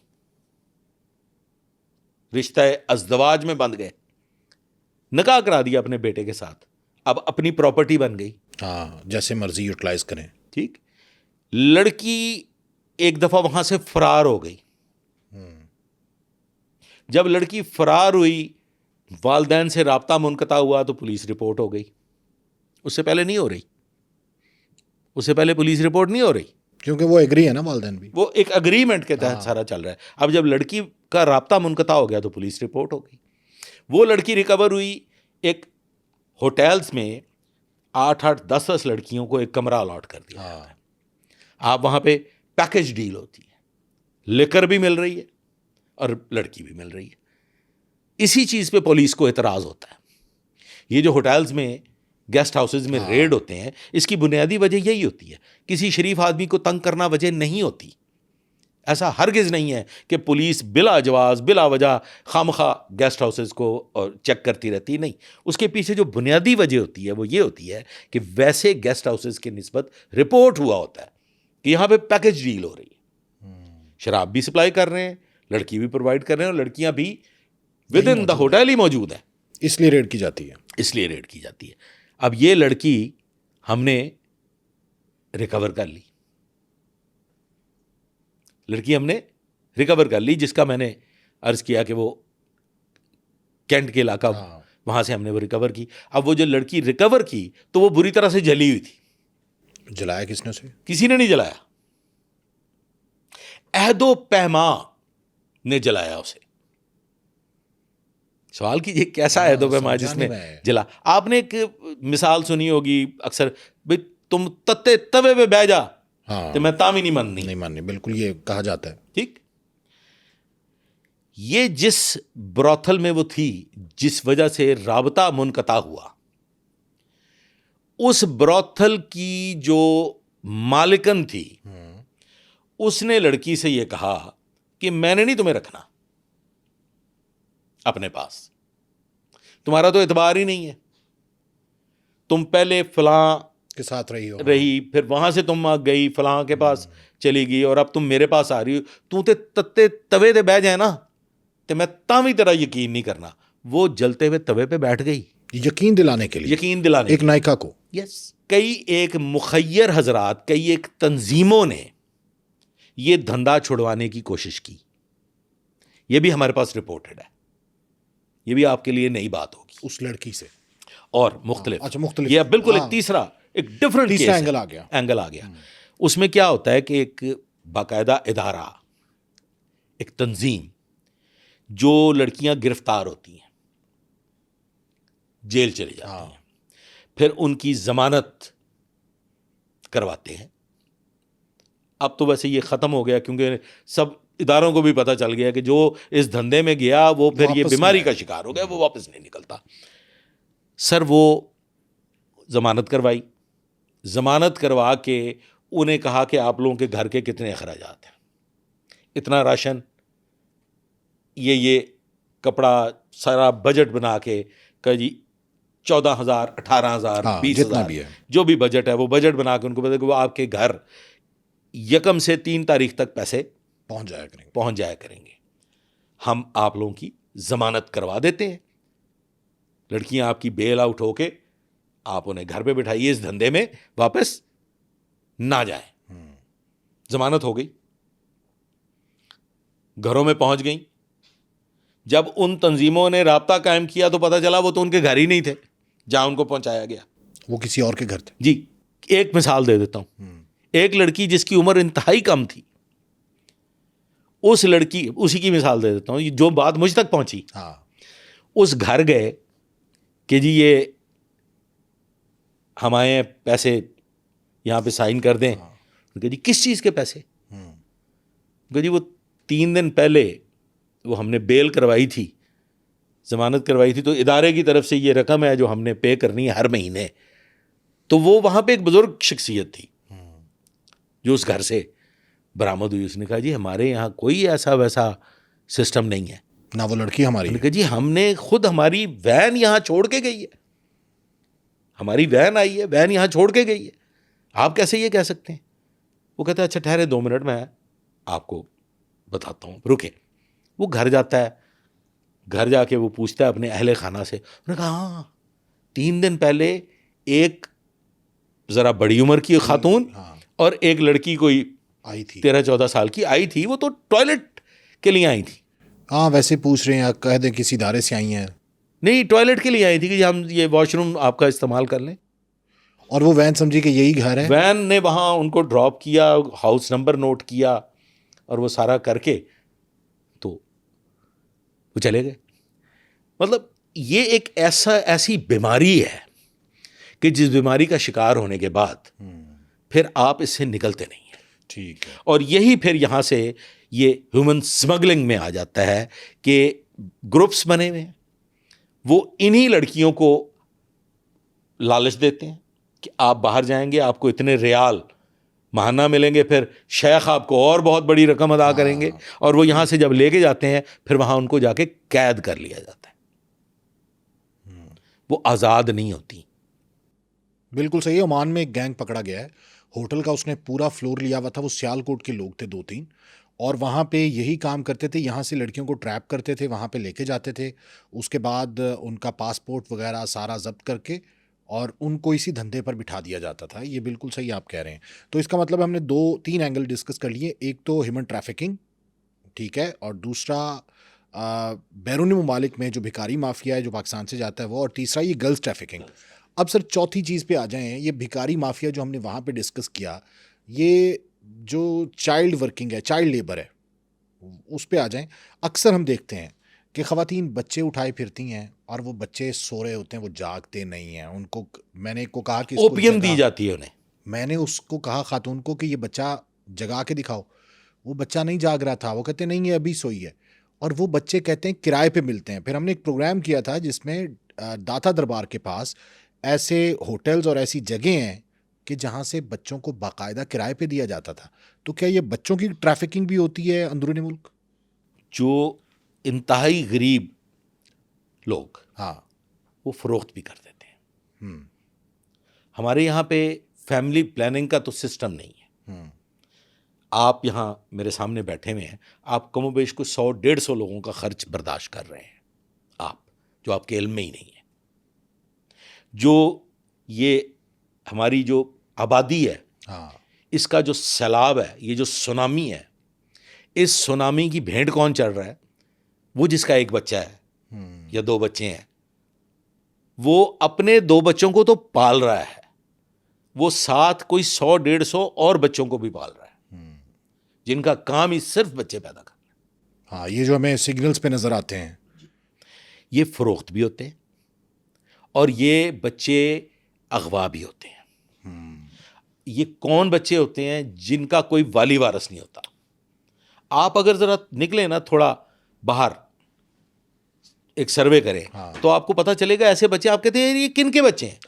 रिश्ता अज़दवाज में बंध गए, निकाह करा दिया अपने बेटे के साथ। अब अपनी प्रॉपर्टी बन गई, जैसे मर्जी यूटिलाइज करें। ठीक। लड़की एक दफा वहां से फरार हो गई। जब लड़की फरार हुई, वालिदैन से राब्ता मुनक़ता हुआ तो पुलिस रिपोर्ट हो गई। उससे पहले नहीं हो रही, उससे पहले पुलिस रिपोर्ट नहीं हो रही, क्योंकि वो एग्री है ना, वालिदैन भी। वो एक अग्रीमेंट के तहत सारा चल रहा है। अब जब लड़की का राब्ता मुनक़ता हो गया तो पुलिस रिपोर्ट हो गई। वो लड़की रिकवर हुई। एक होटल्स में 8-8, 10-10 लड़कियों को एक कमरा अलॉट कर दिया जाता है। आप वहां पे पैकेज डील होती है, लिकर भी मिल रही है और लड़की भी मिल रही है। इसी चीज पे पुलिस को एतराज होता है। ये जो होटल्स में, गेस्ट हाउसेज में रेड होते हैं, इसकी बुनियादी वजह यही होती है। किसी शरीफ आदमी को तंग करना वजह नहीं होती। ऐसा हरगिज नहीं है कि पुलिस बिला जवाज बिला वजह खामखा गेस्ट हाउसेज को चेक करती रहती, नहीं। उसके पीछे जो बुनियादी वजह होती है वो ये होती है कि वैसे गेस्ट हाउसेज की निस्बत रिपोर्ट हुआ होता है कि यहाँ पे पैकेज डील हो रही है, शराब भी सप्लाई कर रहे हैं, लड़की भी प्रोवाइड कर रहे हैं और लड़कियां भी विद इन द होटल ही मौजूद है, इसलिए रेड की जाती है। अब ये लड़की हमने रिकवर कर ली, जिसका मैंने अर्ज किया कि वो कैंट के इलाका, वहां से हमने वो रिकवर की। अब वो जो लड़की रिकवर की तो वो बुरी तरह से जली हुई थी। जलाया किसने उसे? किसी ने नहीं जलाया, अहदो पैमा ने जलाया उसे। सवाल कीजिए कैसा अहदो पैमा जिसमें जला। आपने एक मिसाल सुनी होगी अक्सर, भाई तुम तत्ते तवे पे बह जा, तो मैं तामी नहीं माननी, बिल्कुल ये कहा जाता है। ठीक। ये जिस ब्रॉथल में वो थी, जिस वजह से राबता मुनक़ता हुआ, उस ब्रॉथल की जो मालिकन थी उसने लड़की से ये कहा कि मैंने नहीं तुम्हें रखना अपने पास, तुम्हारा तो एतबार ही नहीं है, तुम पहले फलां के साथ रही हो, रही, फिर वहां से तुम गई फलां के पास चली गई, और अब तुम मेरे पास आ रही हो, तू ते तत्ते तवे ते बह जाए ना तो मैं तावी तेरा यकीन नहीं करना। वो जलते हुए तवे पे बैठ गई यकीन दिलाने के लिए, यकीन दिलाने एक नायिका को। यस, कई एक मुखय्यर हजरात, कई एक तंजीमों ने ये धंधा छुड़वाने की कोशिश की। ये भी हमारे पास रिपोर्टेड है, ये भी आपके लिए नई बात होगी उस लड़की से, और मुख्तलिफ। अच्छा, मुख्तलिफ, ये बिल्कुल एक हाँ। तीसरा, एक डिफरेंट तीसरा केस एंगल आ गया। एंगल आ गया। उसमें क्या होता है कि एक बाकायदा इदारा, एक तंजीम, जो लड़कियां गिरफ्तार होती हैं, जेल चली जाती हैं, फिर उनकी जमानत करवाते हैं। अब तो वैसे ये ख़त्म हो गया, क्योंकि सब इदारों को भी पता चल गया कि जो इस धंधे में गया वो फिर ये वापस बीमारी नहीं का शिकार हो गया, वो वापस नहीं निकलता। सर वो जमानत करवाई, जमानत करवा के उन्हें कहा कि आप लोगों के घर के कितने अखराजात हैं, इतना राशन, ये कपड़ा, सारा बजट बना के कहा जी 14,000, 18,000, हाँ, 20,000 जितना भी है, जो भी बजट है वो बजट बना के उनको पता कि वो आपके घर 1 से 3 तारीख तक पैसे पहुंच जाया करेंगे, हम आप लोगों की जमानत करवा देते हैं, लड़कियां आपकी बेल आउट होके आप उन्हें घर पे बिठाइए, इस धंधे में वापस ना जाए। जमानत हो गई, घरों में पहुंच गई। जब उन तंजीमों ने राब्ता कायम किया तो पता चला वो तो उनके घर ही नहीं थे जहां उनको पहुंचाया गया, वो किसी और के घर थे। जी, एक मिसाल दे देता हूं। एक लड़की जिसकी उम्र इंतहाई कम थी, उस लड़की, उसी की मिसाल दे देता हूं, जो बात मुझ तक पहुंची। हाँ, उस घर गए कि जी ये हम आए हैं, पैसे यहाँ पे साइन कर दें। उनके जी किस चीज़ के पैसे? उनके जी वो 3 दिन पहले वो हमने बेल करवाई थी, जमानत करवाई थी, तो इदारे की तरफ से ये रकम है जो हमने पे करनी है हर महीने। तो वो वहाँ पे एक बुजुर्ग शख्सियत थी जो उस घर से बरामद हुई। उसने कहा जी हमारे यहाँ कोई ऐसा वैसा सिस्टम नहीं है, ना वो लड़की हमारी उन्होंने कहा जी हमने खुद, हमारी वैन यहाँ छोड़ के गई है, हमारी वैन आई है, वैन यहाँ छोड़ के गई है, आप कैसे ये कह सकते हैं? वो कहता है अच्छा ठहरे 2 मिनट, मैं आपको बताता हूँ, रुके। वो घर जाता है, घर जाके वो पूछता है अपने अहले खाना से। उन्होंने कहा हाँ 3 दिन पहले एक ज़रा बड़ी उम्र की खातून और एक लड़की कोई आई थी, 13-14 साल की आई थी, वो तो टॉयलेट के लिए आई थी। हाँ, वैसे पूछ रहे हैं, कह दें किसी इदारे से आई हैं। नहीं, टॉयलेट के लिए आई थी कि हम ये वॉशरूम आपका इस्तेमाल कर लें। और वो वैन समझी कि यही घर है। वैन ने वहाँ उनको ड्रॉप किया, हाउस नंबर नोट किया और वो सारा करके तो वो चले गए। मतलब ये एक ऐसी बीमारी है कि जिस बीमारी का शिकार होने के बाद फिर आप इससे निकलते नहीं हैं। ठीक है। और यही फिर यहाँ से ये ह्यूमन स्मगलिंग में आ जाता है कि ग्रुप्स बने हुए हैं, वो इन्हीं लड़कियों को लालच देते हैं कि आप बाहर जाएंगे, आपको इतने रियाल महाना मिलेंगे, फिर शेख आपको और बहुत बड़ी रकम अदा करेंगे, और वो यहाँ से जब लेके जाते हैं फिर वहाँ उनको जाके कैद कर लिया जाता है, वो आज़ाद नहीं होती। बिल्कुल सही है। ओमान में एक गैंग पकड़ा गया है, होटल का उसने पूरा फ्लोर लिया हुआ था, वो सियालकोट के लोग थे 2-3, और वहाँ पे यही काम करते थे, यहाँ से लड़कियों को ट्रैप करते थे, वहाँ पे लेके जाते थे, उसके बाद उनका पासपोर्ट वगैरह सारा जब्त करके और उनको इसी धंधे पर बिठा दिया जाता था। ये बिल्कुल सही आप कह रहे हैं। तो इसका मतलब हमने 2-3 एंगल डिस्कस कर लिए, एक तो ह्यूमन ट्रैफिकिंग, ठीक है, और दूसरा बैरूनी ममालिक में जो भिखारी माफिया है जो पाकिस्तान से जाता है वो, और तीसरा ये गर्ल्स ट्रैफिकिंग। अब सर चौथी चीज़ पे आ जाएं, ये भिखारी माफिया जो हमने वहाँ पे डिस्कस किया, ये जो चाइल्ड वर्किंग है, चाइल्ड लेबर है, उस पे आ जाएं। अक्सर हम देखते हैं कि ख़वातीन बच्चे उठाए फिरती हैं और वो बच्चे सो रहे होते हैं, वो जागते नहीं हैं। उनको मैंने को कहा कि इसको ओपियम दी जाती है उन्हें। मैंने उसको कहा खातून को कि ये बच्चा जगा के दिखाओ, वो बच्चा नहीं जाग रहा था, वो कहते नहीं ये अभी सोई है, और वो बच्चे कहते हैं किराए पे मिलते हैं। फिर हमने एक प्रोग्राम किया था जिसमें दाता दरबार के पास ऐसे होटल्स और ऐसी जगह हैं कि जहाँ से बच्चों को बाकायदा किराए पे दिया जाता था। तो क्या ये बच्चों की ट्रैफिकिंग भी होती है अंदरूनी मुल्क? जो इंतहाई गरीब लोग, हाँ। वो फरोख्त भी कर देते हैं। हम्म। हमारे यहाँ पे फैमिली प्लानिंग का तो सिस्टम नहीं है। हम्म। आप यहाँ मेरे सामने बैठे हुए हैं, आप कमोबेश को 100-150 लोगों का खर्च बर्दाश्त कर रहे हैं, आप जो आपके इल्म में ही नहीं है। जो ये हमारी जो आबादी है, हाँ। इसका जो सैलाब है, ये जो सुनामी है, इस सुनामी की भेंट कौन चढ़ रहा है? वो जिसका एक बच्चा है या 2 बच्चे हैं, वो अपने 2 बच्चों को तो पाल रहा है, वो साथ कोई 100-150 और बच्चों को भी पाल रहा है, जिनका काम ही सिर्फ बच्चे पैदा करना। हाँ, ये जो हमें सिग्नल्स पे नजर आते हैं, ये फरोख्त भी होते हैं और ये बच्चे अगवा भी होते हैं। ये कौन बच्चे होते हैं? जिनका कोई वाली वारस नहीं होता। आप अगर जरा निकले ना थोड़ा बाहर, एक सर्वे करें, तो आपको पता चलेगा ऐसे बच्चे, आप कहते हैं ये किन के बच्चे हैं?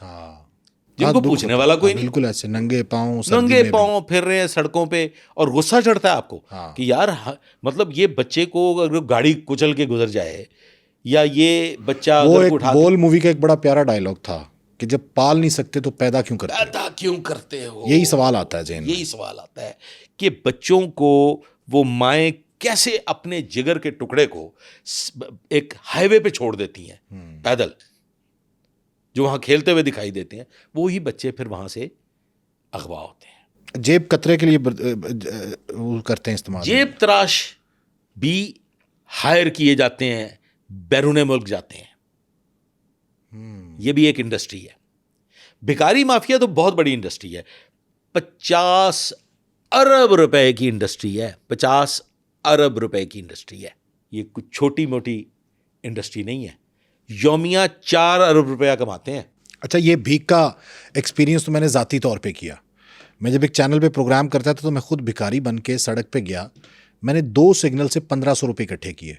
जिनको दुख पूछने होता वाला है। कोई हाँ, नहीं। बिल्कुल ऐसे नंगे पाँव, सर्दी नंगे में भी। पांव फिर रहे हैं सड़कों पे, और गुस्सा चढ़ता है आपको कि यार मतलब ये बच्चे को अगर गाड़ी कुचल के गुजर जाए, या ये बच्चा वो अगर एक उठा बोल मूवी का एक बड़ा प्यारा डायलॉग था कि जब पाल नहीं सकते तो पैदा क्यों करते हो? पैदा क्यों करते हो? यही सवाल आता है ज़हन में। यही सवाल आता है कि बच्चों को वो माएँ कैसे अपने जिगर के टुकड़े को एक हाईवे पे छोड़ देती हैं पैदल, जो वहां खेलते हुए दिखाई देते हैं, वो ही बच्चे फिर वहां से अगवा होते हैं। जेब कतरे के लिए वो करते हैं इस्तेमाल। जेब तराश भी हायर किए जाते हैं, बैरूने मुल्क जाते हैं। ये भी एक इंडस्ट्री है। भिखारी माफिया तो बहुत बड़ी इंडस्ट्री है। 50 अरब रुपए की इंडस्ट्री है। 50 अरब रुपए की इंडस्ट्री है। ये कुछ छोटी मोटी इंडस्ट्री नहीं है। यौमिया 4 अरब रुपया कमाते हैं। अच्छा, ये भीख का एक्सपीरियंस तो मैंने ज़ाती तौर पे किया। मैं जब एक चैनल पे प्रोग्राम करता था तो मैं खुद भिखारी बन के सड़क पे गया। मैंने 2 सिग्नल से 1500 रुपये इकट्ठे किए,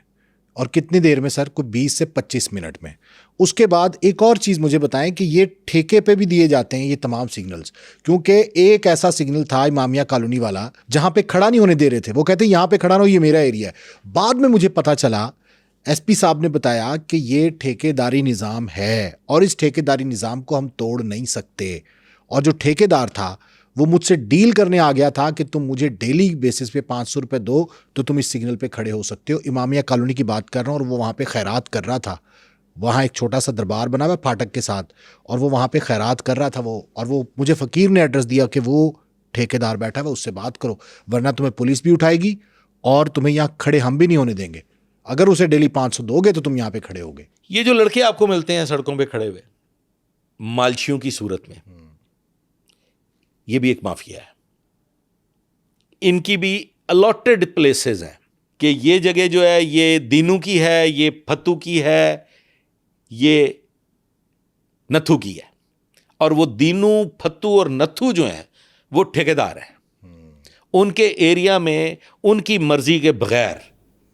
और कितनी देर में सर? कोई 20 से 25 मिनट में। उसके बाद एक और चीज़ मुझे बताएं कि ये ठेके पे भी दिए जाते हैं ये तमाम सिग्नल्स, क्योंकि एक ऐसा सिग्नल था इमामिया कॉलोनी वाला जहाँ पे खड़ा नहीं होने दे रहे थे। वो कहते हैं यहाँ पे खड़ा ना हो, ये मेरा एरिया है। बाद में मुझे पता चला, एसपी साहब ने बताया कि ये ठेकेदारी निज़ाम है और इस ठेकेदारी निज़ाम को हम तोड़ नहीं सकते। और जो ठेकेदार था वो मुझसे डील करने आ गया था कि तुम मुझे डेली बेसिस पे 500 रुपये दो तो तुम इस सिग्नल पे खड़े हो सकते हो। इमामिया कॉलोनी की बात कर रहा हूँ, और वो वहाँ पे खैरात कर रहा था। वहाँ एक छोटा सा दरबार बना हुआ फाटक के साथ, और वो वहाँ पे खैरात कर रहा था वो। और वो मुझे फ़कीर ने एड्रेस दिया कि वो ठेकेदार बैठा हुआ, उससे बात करो, वरना तुम्हें पुलिस भी उठाएगी और तुम्हें यहाँ खड़े हम भी नहीं होने देंगे। अगर उसे डेली 500 दोगे तो तुम यहाँ पे खड़े होगे। ये जो लड़के आपको मिलते हैं सड़कों पे खड़े हुए मालशियों की सूरत में, ये भी एक माफिया है। इनकी भी अलॉटेड प्लेसेस हैं कि ये जगह जो है ये दीनू की है, ये फतू की है, ये नथु की है। और वो दीनू, फतू और नथु जो हैं वो ठेकेदार हैं। उनके एरिया में उनकी मर्जी के बगैर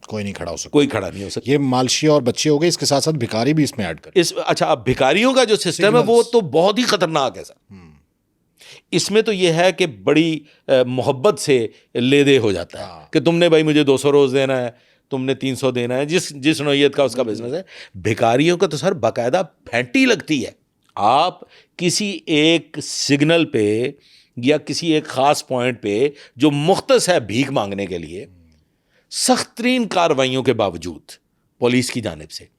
कोई नहीं खड़ा हो सकता। कोई खड़ा नहीं हो सकता। ये मालशिया और बच्चे हो गए, इसके साथ साथ भिखारी भी इसमें ऐड कर। अच्छा, अब भिखारियों का जो सिस्टम है वो तो बहुत ही खतरनाक है सर। इसमें तो ये है कि बड़ी मोहब्बत से ले दे हो जाता है कि तुमने भाई मुझे 200 रोज देना है, तुमने 300 देना है, जिस नौयत का उसका बिजनेस है। भिखारियों का तो सर बाकायदा फैंटी लगती है। आप किसी एक सिग्नल पे या किसी एक खास पॉइंट पे जो मुख्तस है भीख मांगने के लिए, सख्त तरीन कार्रवाइयों के बावजूद पुलिस की जानिब से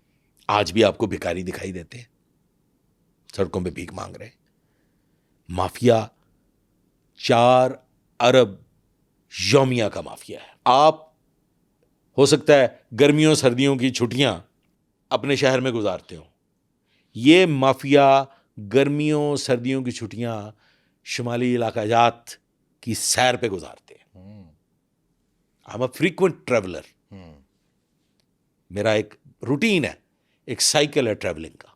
आज भी आपको भिखारी दिखाई देते हैं सड़कों पे भीख मांग रहे। माफिया 4 अरब यौमिया का माफिया है। आप हो सकता है गर्मियों सर्दियों की छुट्टियां अपने शहर में गुजारते हो, ये माफिया गर्मियों सर्दियों की छुट्टियां शुमाली इलाका जात की सैर पे गुजारते हैं। I am a frequent traveller. मेरा एक रूटीन है, एक साइकिल है ट्रैवलिंग का।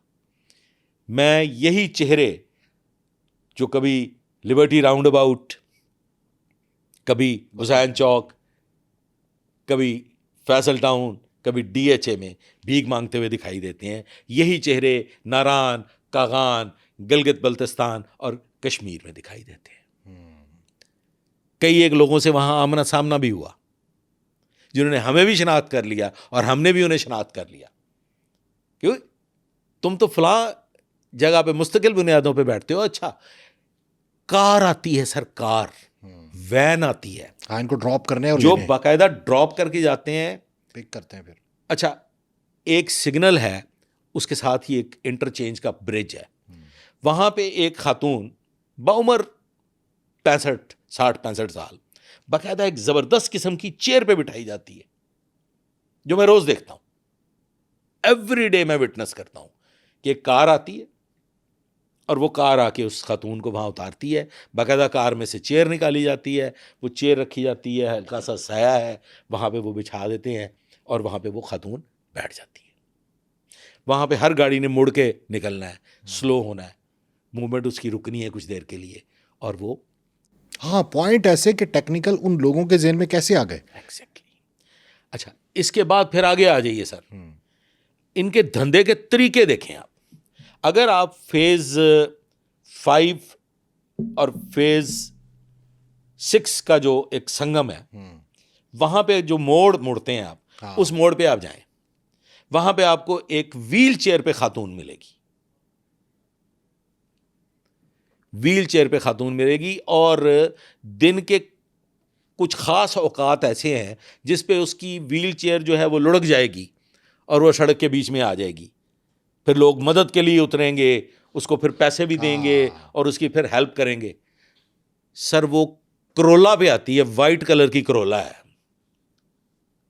मैं यही चेहरे जो कभी लिबर्टी राउंड अबाउट, कभी हुसैन चौक, कभी फैसल टाउन, कभी डीएचए में भीख मांगते हुए दिखाई देते हैं, यही चेहरे नारान, कागान, गिलगित बल्तिस्तान और कश्मीर में दिखाई देते हैं। कई एक लोगों से वहां आमना सामना भी हुआ, जिन्होंने हमें भी शनाख्त कर लिया और हमने भी उन्हें शनाख्त कर लिया। क्यों? तुम तो फलां जगह पे मुस्तकिल बुनियादों पे बैठते हो। अच्छा, कार आती है सर, कार, वैन आती है, हाँ, इनको ड्रॉप करने और जो लेने, बाकायदा ड्रॉप करके जाते हैं, पिक करते हैं फिर। अच्छा, एक सिग्नल है, उसके साथ ही एक इंटरचेंज का ब्रिज है। वहां पे एक खातून बाउमर 60-65 साल बाकायदा एक जबरदस्त किस्म की चेयर पे बिठाई जाती है, जो मैं रोज देखता हूं। एवरी डे मैं विटनेस करता हूं कि एक कार आती है और वो कार आके उस खातून को वहां उतारती है। बाकायदा कार में से चेयर निकाली जाती है, वो चेयर रखी जाती है, हल्का सा साया है, वहां पे वो बिछा देते हैं और वहां पे वो खातून बैठ जाती है। वहां पे हर गाड़ी ने मुड़ के निकलना है, स्लो होना है, मूवमेंट उसकी रुकनी है कुछ देर के लिए, और वो हाँ, पॉइंट ऐसे कि टेक्निकल उन लोगों के ज़हन में कैसे आ गए? एग्जैक्टली। अच्छा, इसके बाद फिर आगे आ जाइए सर, इनके धंधे के तरीके देखें आप। अगर आप फेज 5 और फेज 6 का जो एक संगम है, वहां पे जो मोड़ मुड़ते हैं आप, हाँ। उस मोड़ पे आप जाएं, वहां पे आपको एक व्हील चेयर पे खातून मिलेगी, व्हील चेयर पे खातून मिलेगी। और दिन के कुछ खास औकात ऐसे हैं जिस पे उसकी व्हील चेयर जो है वो लुढ़क जाएगी और वो सड़क के बीच में आ जाएगी। फिर लोग मदद के लिए उतरेंगे, उसको फिर पैसे भी देंगे और उसकी फिर हेल्प करेंगे। सर, वो करोला पे आती है, वाइट कलर की करोला है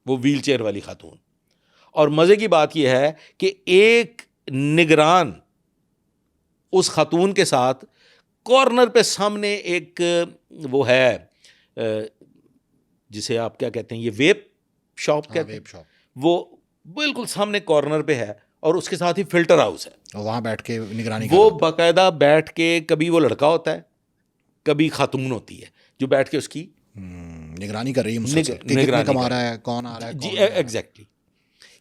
वो व्हील चेयर वाली खातून। और मजे की बात यह है कि एक निगरान उस खातून के साथ कॉर्नर पे सामने एक वो है, जिसे आप क्या कहते हैं, ये वेप शॉप कहते हैं, वेब शॉप, वो बिल्कुल सामने कॉर्नर पे है, और उसके साथ ही फिल्टर हाउस है। और वहाँ बैठ के निगरानी वो कर बाकायदा बैठ के, कभी वो लड़का होता है, कभी खातून होती है, जो बैठ के उसकी निगरानी कर रही है मुसलसल कि कितना कमा रहा है, कौन आ रहा है, जी, कौन नहीं आ रहा है। एग्जैक्टली।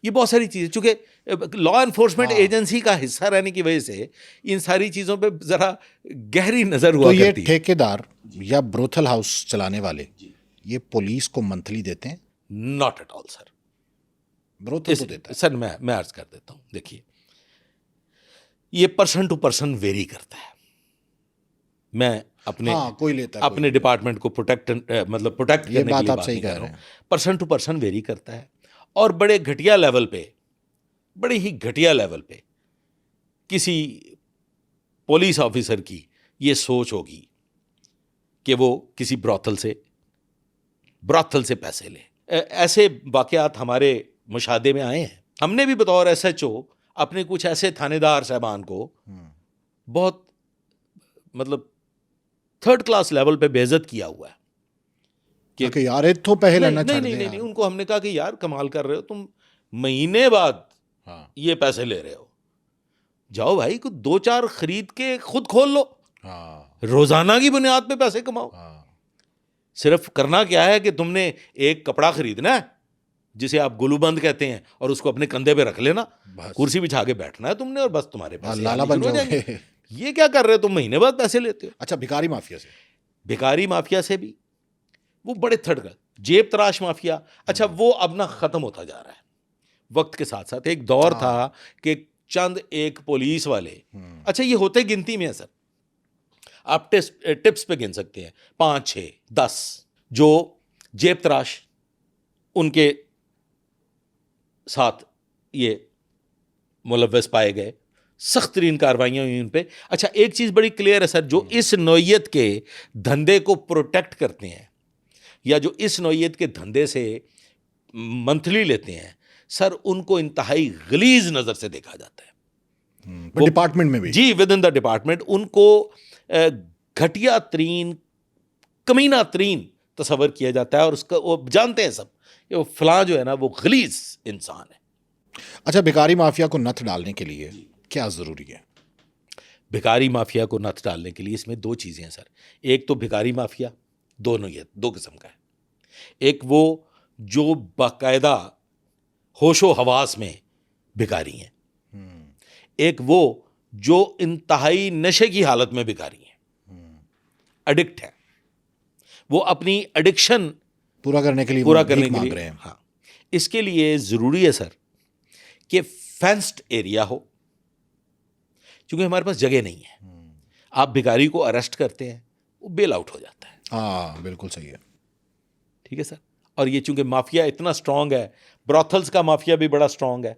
ये बहुत सारी चीज़ें, चूंकि लॉ एनफोर्समेंट एजेंसी का हिस्सा रहने की वजह से इन सारी चीज़ों पे ज़रा गहरी नज़र हुआ तो ये करती है। ठेकेदार या ब्रोथल हाउस चलाने वाले ये पुलिस को मंथली देते हैं? Not at all sir. Brothel तो देता है। सर, मैं अर्ज कर देता हूं, देखिए, ये पर्सन टू पर्सन वेरी करता है। मैं अपने हाँ, कोई लेता है, अपने डिपार्टमेंट को प्रोटेक्ट करने ये के बात लिए आप बात सही नहीं कह कर रहे रहा हूं। हैं। पर्सन टू पर्सन वेरी करता है, और बड़े घटिया लेवल पे, बड़े ही घटिया लेवल पे किसी पुलिस ऑफिसर की ये सोच होगी कि वो किसी ब्रॉथल से पैसे ले। ऐसे वाकयात हमारे मुशाहदे में आए हैं। हमने भी बतौर SHO अपने कुछ ऐसे थानेदार साहबान को बहुत, मतलब, 3rd क्लास लेवल पे बेइज्जत किया हुआ है कि यार ये तो पहले नहीं ना नहीं छड़ नहीं दे नहीं, उनको हमने कहा कि यार कमाल कर रहे हो तुम, महीने बाद हाँ, ये पैसे ले रहे हो, जाओ भाई कुछ 2-4 खरीद के खुद खोल लो, हाँ, रोजाना की बुनियाद पे पैसे कमाओ। हाँ, सिर्फ करना क्या है कि तुमने एक कपड़ा खरीदना है जिसे आप गुलूबंद कहते हैं, और उसको अपने कंधे पे रख लेना, बस। कुर्सी बिछा के बैठना है तुमने, और बस तुम्हारे पैसे लाला आने बन शुरू हो जाओगे। जाएंगे। ये क्या कर रहे हो तुम, महीने बाद पैसे लेते हो। अच्छा, भिखारी माफिया से? भिखारी माफिया से भी वो बड़े थर्ड क्लास, जेब तराश माफिया, अच्छा वो अब ना खत्म होता जा रहा है वक्त के साथ साथ। एक दौर था कि चंद एक पुलिस वाले, अच्छा ये होते गिनती में है सर, आप टिप्स पे गिन सकते हैं, 5, 6, 10 जो जेब तराश उनके साथ ये मुलव्वस पाए गए, सख्त तरीन कार्रवाइयाँ हुई उन पे। अच्छा, एक चीज़ बड़ी क्लियर है सर, जो इस नौइयत के धंधे को प्रोटेक्ट करते हैं या जो इस नौइयत के धंधे से मंथली लेते हैं सर, उनको इंतहाई गलीज नज़र से देखा जाता है डिपार्टमेंट में भी। जी, विद इन द डिपार्टमेंट उनको घटिया तरीन, कमीना तरीन तस्वर किया जाता है, और उसका वो जानते हैं सब कि वो फलां जो है ना वो गलीज इंसान है। अच्छा, भिखारी माफिया को नथ डालने के लिए क्या ज़रूरी है? भिखारी माफिया को नथ डालने के लिए इसमें 2 चीज़ें हैं सर। एक तो भिखारी माफिया, दोनों ये 2 किस्म का है। एक वो जो बाकायदा होशो हवास में भिखारी हैं, एक वो जो इंतहाई नशे की हालत में भिखारी हैं। एडिक्ट हैं, वो अपनी एडिक्शन पूरा करने के लिए पूरा वो करने भीख के मांग लिए, रहे हैं। हाँ, इसके लिए ज़रूरी है सर कि फेंस्ड एरिया हो, क्योंकि हमारे पास जगह नहीं है। आप भिखारी को अरेस्ट करते हैं, वो बेल आउट हो जाता है। हाँ बिल्कुल सही है। ठीक है सर। और ये चूंकि माफिया इतना स्ट्रांग है, ब्रॉथल्स का माफिया भी बड़ा स्ट्रांग है,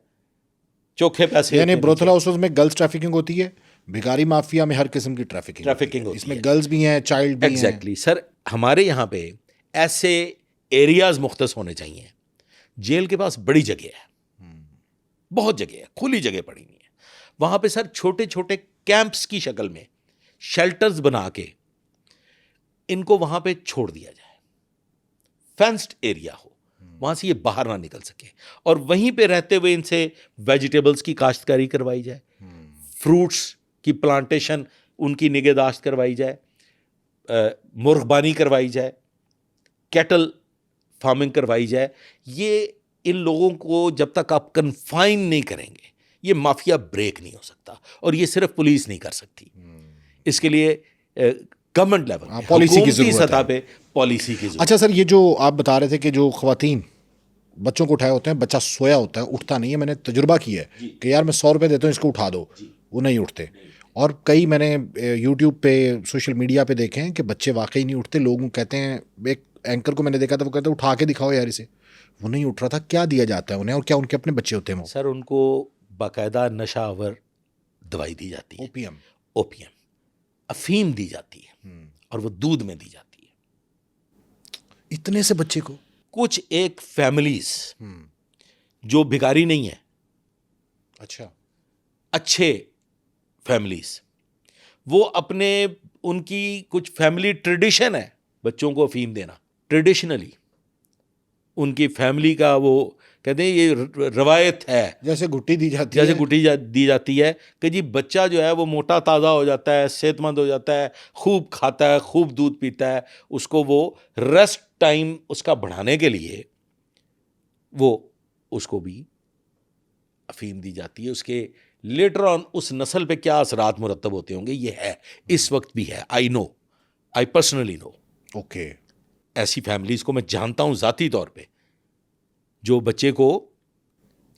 चोखे पैसे यानी होते हैं ब्रोथल नीचे। हाउसेस में गर्ल्स ट्रैफिकिंग होती है, भिखारी माफिया में हर किस्म की ट्रैफिकिंग होती इसमें है। गर्ल्स भी हैं, चाइल्ड भी हैं। एग्जैक्टली सर, हमारे यहाँ पे ऐसे एरियाज मुख्तस होने चाहिए। जेल के पास बड़ी जगह है, बहुत जगह है, खुली जगह पड़ी नहीं है। वहां पे सर छोटे छोटे कैंप्स की शक्ल में शेल्टर्स बना के इनको वहां पे छोड़ दिया जाए, फेंस्ड एरिया हो, वहां से ये बाहर ना निकल सके, और वहीं पे रहते हुए इनसे वेजिटेबल्स की काश्तकारी करवाई जाए, फ्रूट्स की प्लांटेशन उनकी निगहदाश्त करवाई जाए, मुर्गबानी करवाई जाए, कैटल फार्मिंग करवाई जाए। ये इन लोगों को जब तक आप कन्फाइन नहीं करेंगे, ये माफिया ब्रेक नहीं हो सकता, और ये सिर्फ पुलिस नहीं कर सकती। इसके लिए गवर्नमेंट लेवल, पॉलिसी की हुकूमती जरूरत सतह है। पे पॉलिसी की जरूरत। अच्छा सर, ये जो आप बता रहे थे कि जो ख्वातीन बच्चों को उठाए होते हैं, बच्चा सोया होता है, उठता नहीं है, मैंने तजुर्बा किया है कि यार मैं 100 रुपये देता हूँ इसको उठा दो, वो नहीं उठते। और कई मैंने यूट्यूब पे, सोशल मीडिया पे देखे हैं कि बच्चे वाकई नहीं उठते। लोग कहते हैं, एक एंकर को मैंने देखा था, वो कहते हैं उठा के दिखाओ यार इसे, वो नहीं उठ रहा था। क्या दिया जाता है उन्हें, और क्या उनके अपने बच्चे होते हैं वो? सर उनको बाकायदा नशावर दवाई दी जाती है, ओपीएम, ओपियम, अफीम दी जाती है, और वो दूध में दी जाती है। इतने से बच्चे को? कुछ एक फैमिलीज जो भिखारी नहीं है, अच्छा, अच्छे फैमिलीज, वो अपने, उनकी कुछ फैमिली ट्रेडिशन है बच्चों को अफीम देना। ट्रेडिशनली उनकी फैमिली का वो कहते हैं ये रवायत है, जैसे गुट्टी दी जाती जैसे है। गुटी दी जाती है कि जी बच्चा जो है वो मोटा ताज़ा हो जाता है, सेहतमंद हो जाता है, खूब खाता है, खूब दूध पीता है, उसको वो रेस्ट टाइम उसका बढ़ाने के लिए वो उसको भी अफीम दी जाती है। उसके लेटर ऑन उस नस्ल पे क्या असरात मुरतब होते होंगे, ये है, इस वक्त भी है। I know, I personally know. Okay, ऐसी फैमिलीज को मैं जानता हूं ज़ाती तौर पे, जो बच्चे को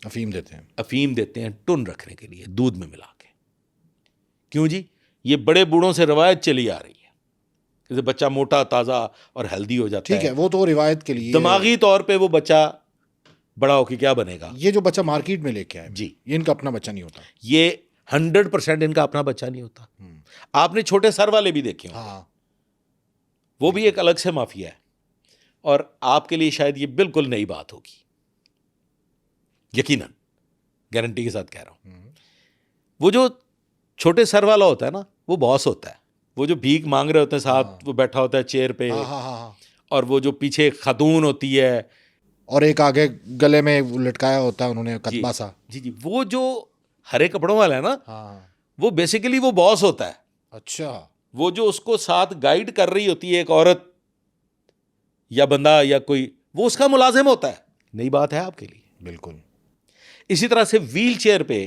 अफीम देते हैं। अफीम देते हैं टुन रखने के लिए दूध में मिला के। क्यों जी? ये बड़े बूढ़ों से रवायत चली आ रही है, जैसे बच्चा मोटा ताज़ा और हेल्दी हो जाता ठीक है, वो तो रिवायत के लिए। दिमागी तौर पे वो बच्चा बड़ा होके क्या बनेगा? ये जो बच्चा मार्केट में लेके आए जी, ये इनका अपना बच्चा नहीं होता। ये 100% इनका अपना बच्चा नहीं होता। आपने छोटे सर वाले भी देखे होंगे, हाँ, वो भी एक अलग से माफिया है, और आपके लिए शायद ये बिल्कुल नई बात होगी, यकीनन, गारंटी के साथ कह रहा हूं। वो जो छोटे सर वाला होता है ना, वो बॉस होता है। वो जो भीख मांग रहे होते हैं साथ, वो बैठा होता है चेयर पे, हाँ, हाँ, हाँ, हाँ। और वो जो पीछे खातून होती है, और एक आगे गले में वो लटकाया होता है उन्होंने जी कतबा सा। जी जी, वो जो हरे कपड़ों वाला है ना, हाँ, वो बेसिकली वो बॉस होता है। अच्छा, वो जो उसको साथ गाइड कर रही होती है, एक औरत या बंदा या कोई, वो उसका मुलाजिम होता है। नई बात है आपके लिए। बिल्कुल। इसी तरह से व्हील चेयर पे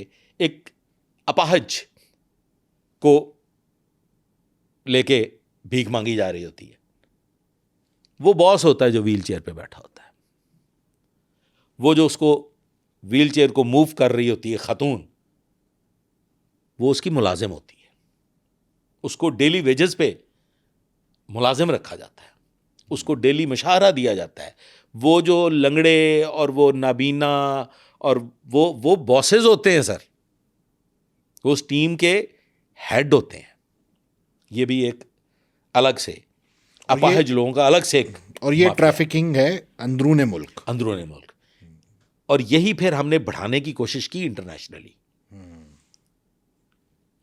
एक अपाहज को लेके भीख मांगी जा रही होती है, वो बॉस होता है जो व्हील चेयर पे बैठा होता है। वो जो उसको व्हील चेयर को मूव कर रही होती है खातून, वो उसकी मुलाजिम होती है। उसको डेली वेजेस पे मुलाजिम रखा जाता है, उसको डेली मशाहरा दिया जाता है। वो जो लंगड़े और वो नाबीना और वो बॉसेस होते हैं सर, वो उस टीम के हेड होते हैं। ये भी एक अलग से अपाहज लोगों का अलग से एक और ये माफिया है, ट्रैफिकिंग है अंदरूने मुल्क। अंदरूनी मुल्क। और यही फिर हमने बढ़ाने की कोशिश की इंटरनेशनली,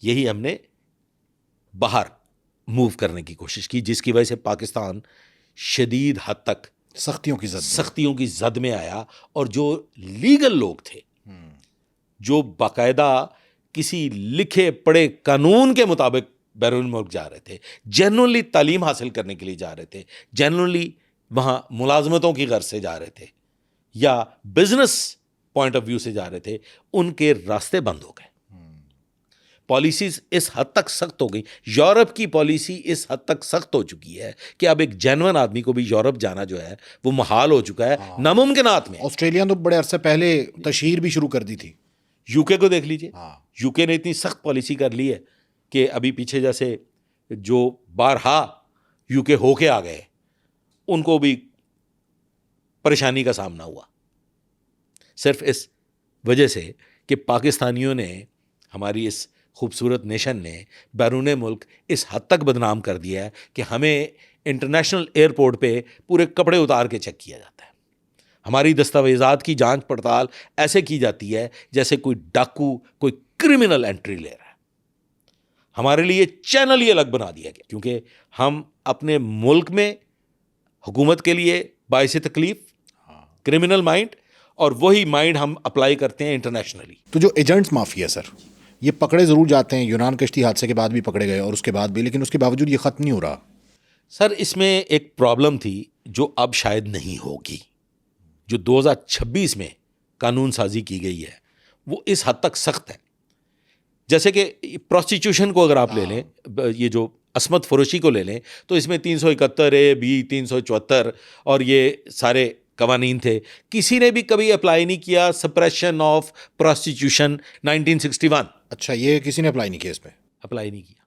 यही हमने बाहर मूव करने की कोशिश की, जिसकी वजह से पाकिस्तान शदीद हद तक सख्तियों की जद में आया। और जो लीगल लोग थे, जो बाकायदा किसी लिखे पढ़े कानून के मुताबिक बैरून मुल्क जा रहे थे, जनरली तालीम हासिल करने के लिए जा रहे थे, जनरली वहाँ मुलाजमतों की गर्ज से जा रहे थे, या बिजनेस पॉइंट ऑफ व्यू से जा रहे थे, उनके रास्ते बंद हो गए। पॉलिसीज इस हद तक सख्त हो गई, यूरोप की पॉलिसी इस हद तक सख्त हो चुकी है कि अब एक जेन्युइन आदमी को भी यूरोप जाना जो है वो मुहाल हो चुका है, नामुमकिनात में। ऑस्ट्रेलिया तो बड़े अरसे पहले तशहीर भी शुरू कर दी थी। यूके को देख लीजिए, हाँ। यूके ने इतनी सख्त पॉलिसी कर ली है कि अभी पीछे जैसे जो बारहा यूके होके आ गए उनको भी परेशानी का सामना हुआ, सिर्फ इस वजह से कि पाकिस्तानियों ने, हमारी इस खूबसूरत नेशन ने बैरून मुल्क इस हद तक बदनाम कर दिया है कि हमें इंटरनेशनल एयरपोर्ट पे पूरे कपड़े उतार के चेक किया जाता है। हमारी दस्तावेज़ात की जांच पड़ताल ऐसे की जाती है जैसे कोई डाकू, कोई क्रिमिनल एंट्री ले रहा है। हमारे लिए चैनल ही अलग बना दिया गया क्योंकि हम अपने मुल्क में हुकूमत के लिए बाइस तकलीफ क्रिमिनल माइंड, और वही माइंड हम अप्लाई करते हैं इंटरनेशनली। तो जो एजेंट्स माफिया सर, ये पकड़े ज़रूर जाते हैं, यूनान कश्ती हादसे के बाद भी पकड़े गए और उसके बाद भी, लेकिन उसके बावजूद ये ख़त्म नहीं हो रहा। सर इसमें एक प्रॉब्लम थी जो अब शायद नहीं होगी। जो 2026 में कानून साजी की गई है वो इस हद तक सख्त है, जैसे कि प्रोस्टिट्यूशन को अगर आप ले लें, ये जो असमत फरोशी को ले लें, तो इसमें 371 ए बी 374 और ये सारे कवानीन थे। किसी ने भी कभी अप्लाई नहीं किया सप्रेशन ऑफ प्रोस्टिट्यूशन 1961। अच्छा, ये किसी ने अप्लाई नहीं किया, इस पे अप्लाई नहीं किया।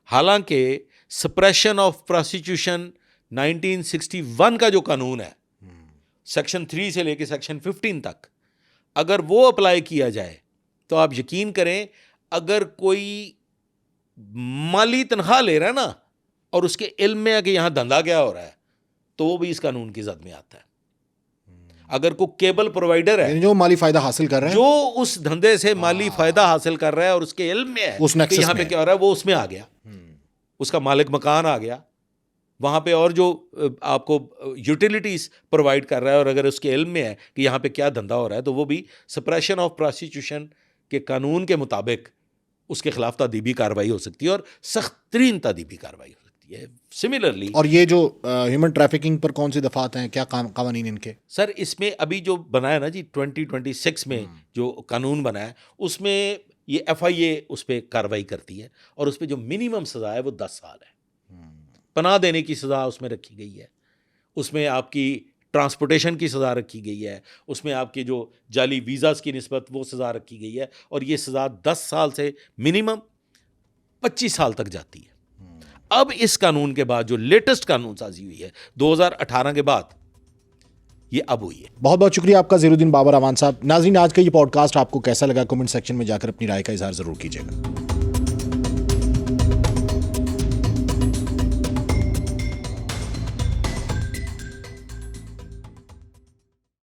हालांकि सप्रेशन ऑफ प्रोस्टिट्यूशन 1961 का जो कानून है, सेक्शन 3 से लेके सेक्शन 15 तक, अगर वो अप्लाई किया जाए तो आप यकीन करें, अगर कोई माली तनख्वाह ले रहा है ना और उसके इल्म में है कि यहां धंधा क्या हो रहा है, तो वो भी इस कानून की जद में आता है। अगर कोई केबल प्रोवाइडर है जो माली फायदा हासिल कर रहा है, जो उस धंधे से माली फायदा हासिल कर रहा है और उसके इल्म में है उस कि यहाँ पे क्या हो रहा है, वो उसमें आ गया, उसका मालिक मकान आ गया वहाँ पे, और जो आपको यूटिलिटीज़ प्रोवाइड कर रहा है, और अगर उसके इल्म में है कि यहाँ पे क्या धंधा हो रहा है, तो वो भी सप्रेशन ऑफ प्रोस्टिट्यूशन के कानून के मुताबिक उसके खिलाफ तादीबी कार्रवाई हो सकती है और सख्त तरीन तादीबी कार्रवाई हो सकती है। सिमिलरली, और ये जो ह्यूमन ट्रैफिकिंग पर कौन सी दफात हैं, क्या कानून इनके? सर इसमें अभी जो बना है ना जी 2026 में जो कानून बना है, उसमें ये FIA उस पर कार्रवाई करती है और उस पर जो मिनिमम सज़ा है वो 10 साल है। पनाह देने की सज़ा उसमें रखी गई है, उसमें आपकी ट्रांसपोर्टेशन की सज़ा रखी गई है, उसमें आपके जो जाली वीज़ास की निस्बत वो सज़ा रखी गई है, और ये सज़ा 10 साल से मिनिमम 25 साल तक जाती है। अब इस कानून के बाद जो लेटेस्ट कानून साजी हुई है 2018 के बाद, ये अब हुई है। बहुत बहुत शुक्रिया आपका ज़हीरुद्दीन बाबर अवान साहब। नाज़रीन, आज का ये पॉडकास्ट आपको कैसा लगा, कमेंट सेक्शन में जाकर अपनी राय का इजहार ज़रूर कीजिएगा।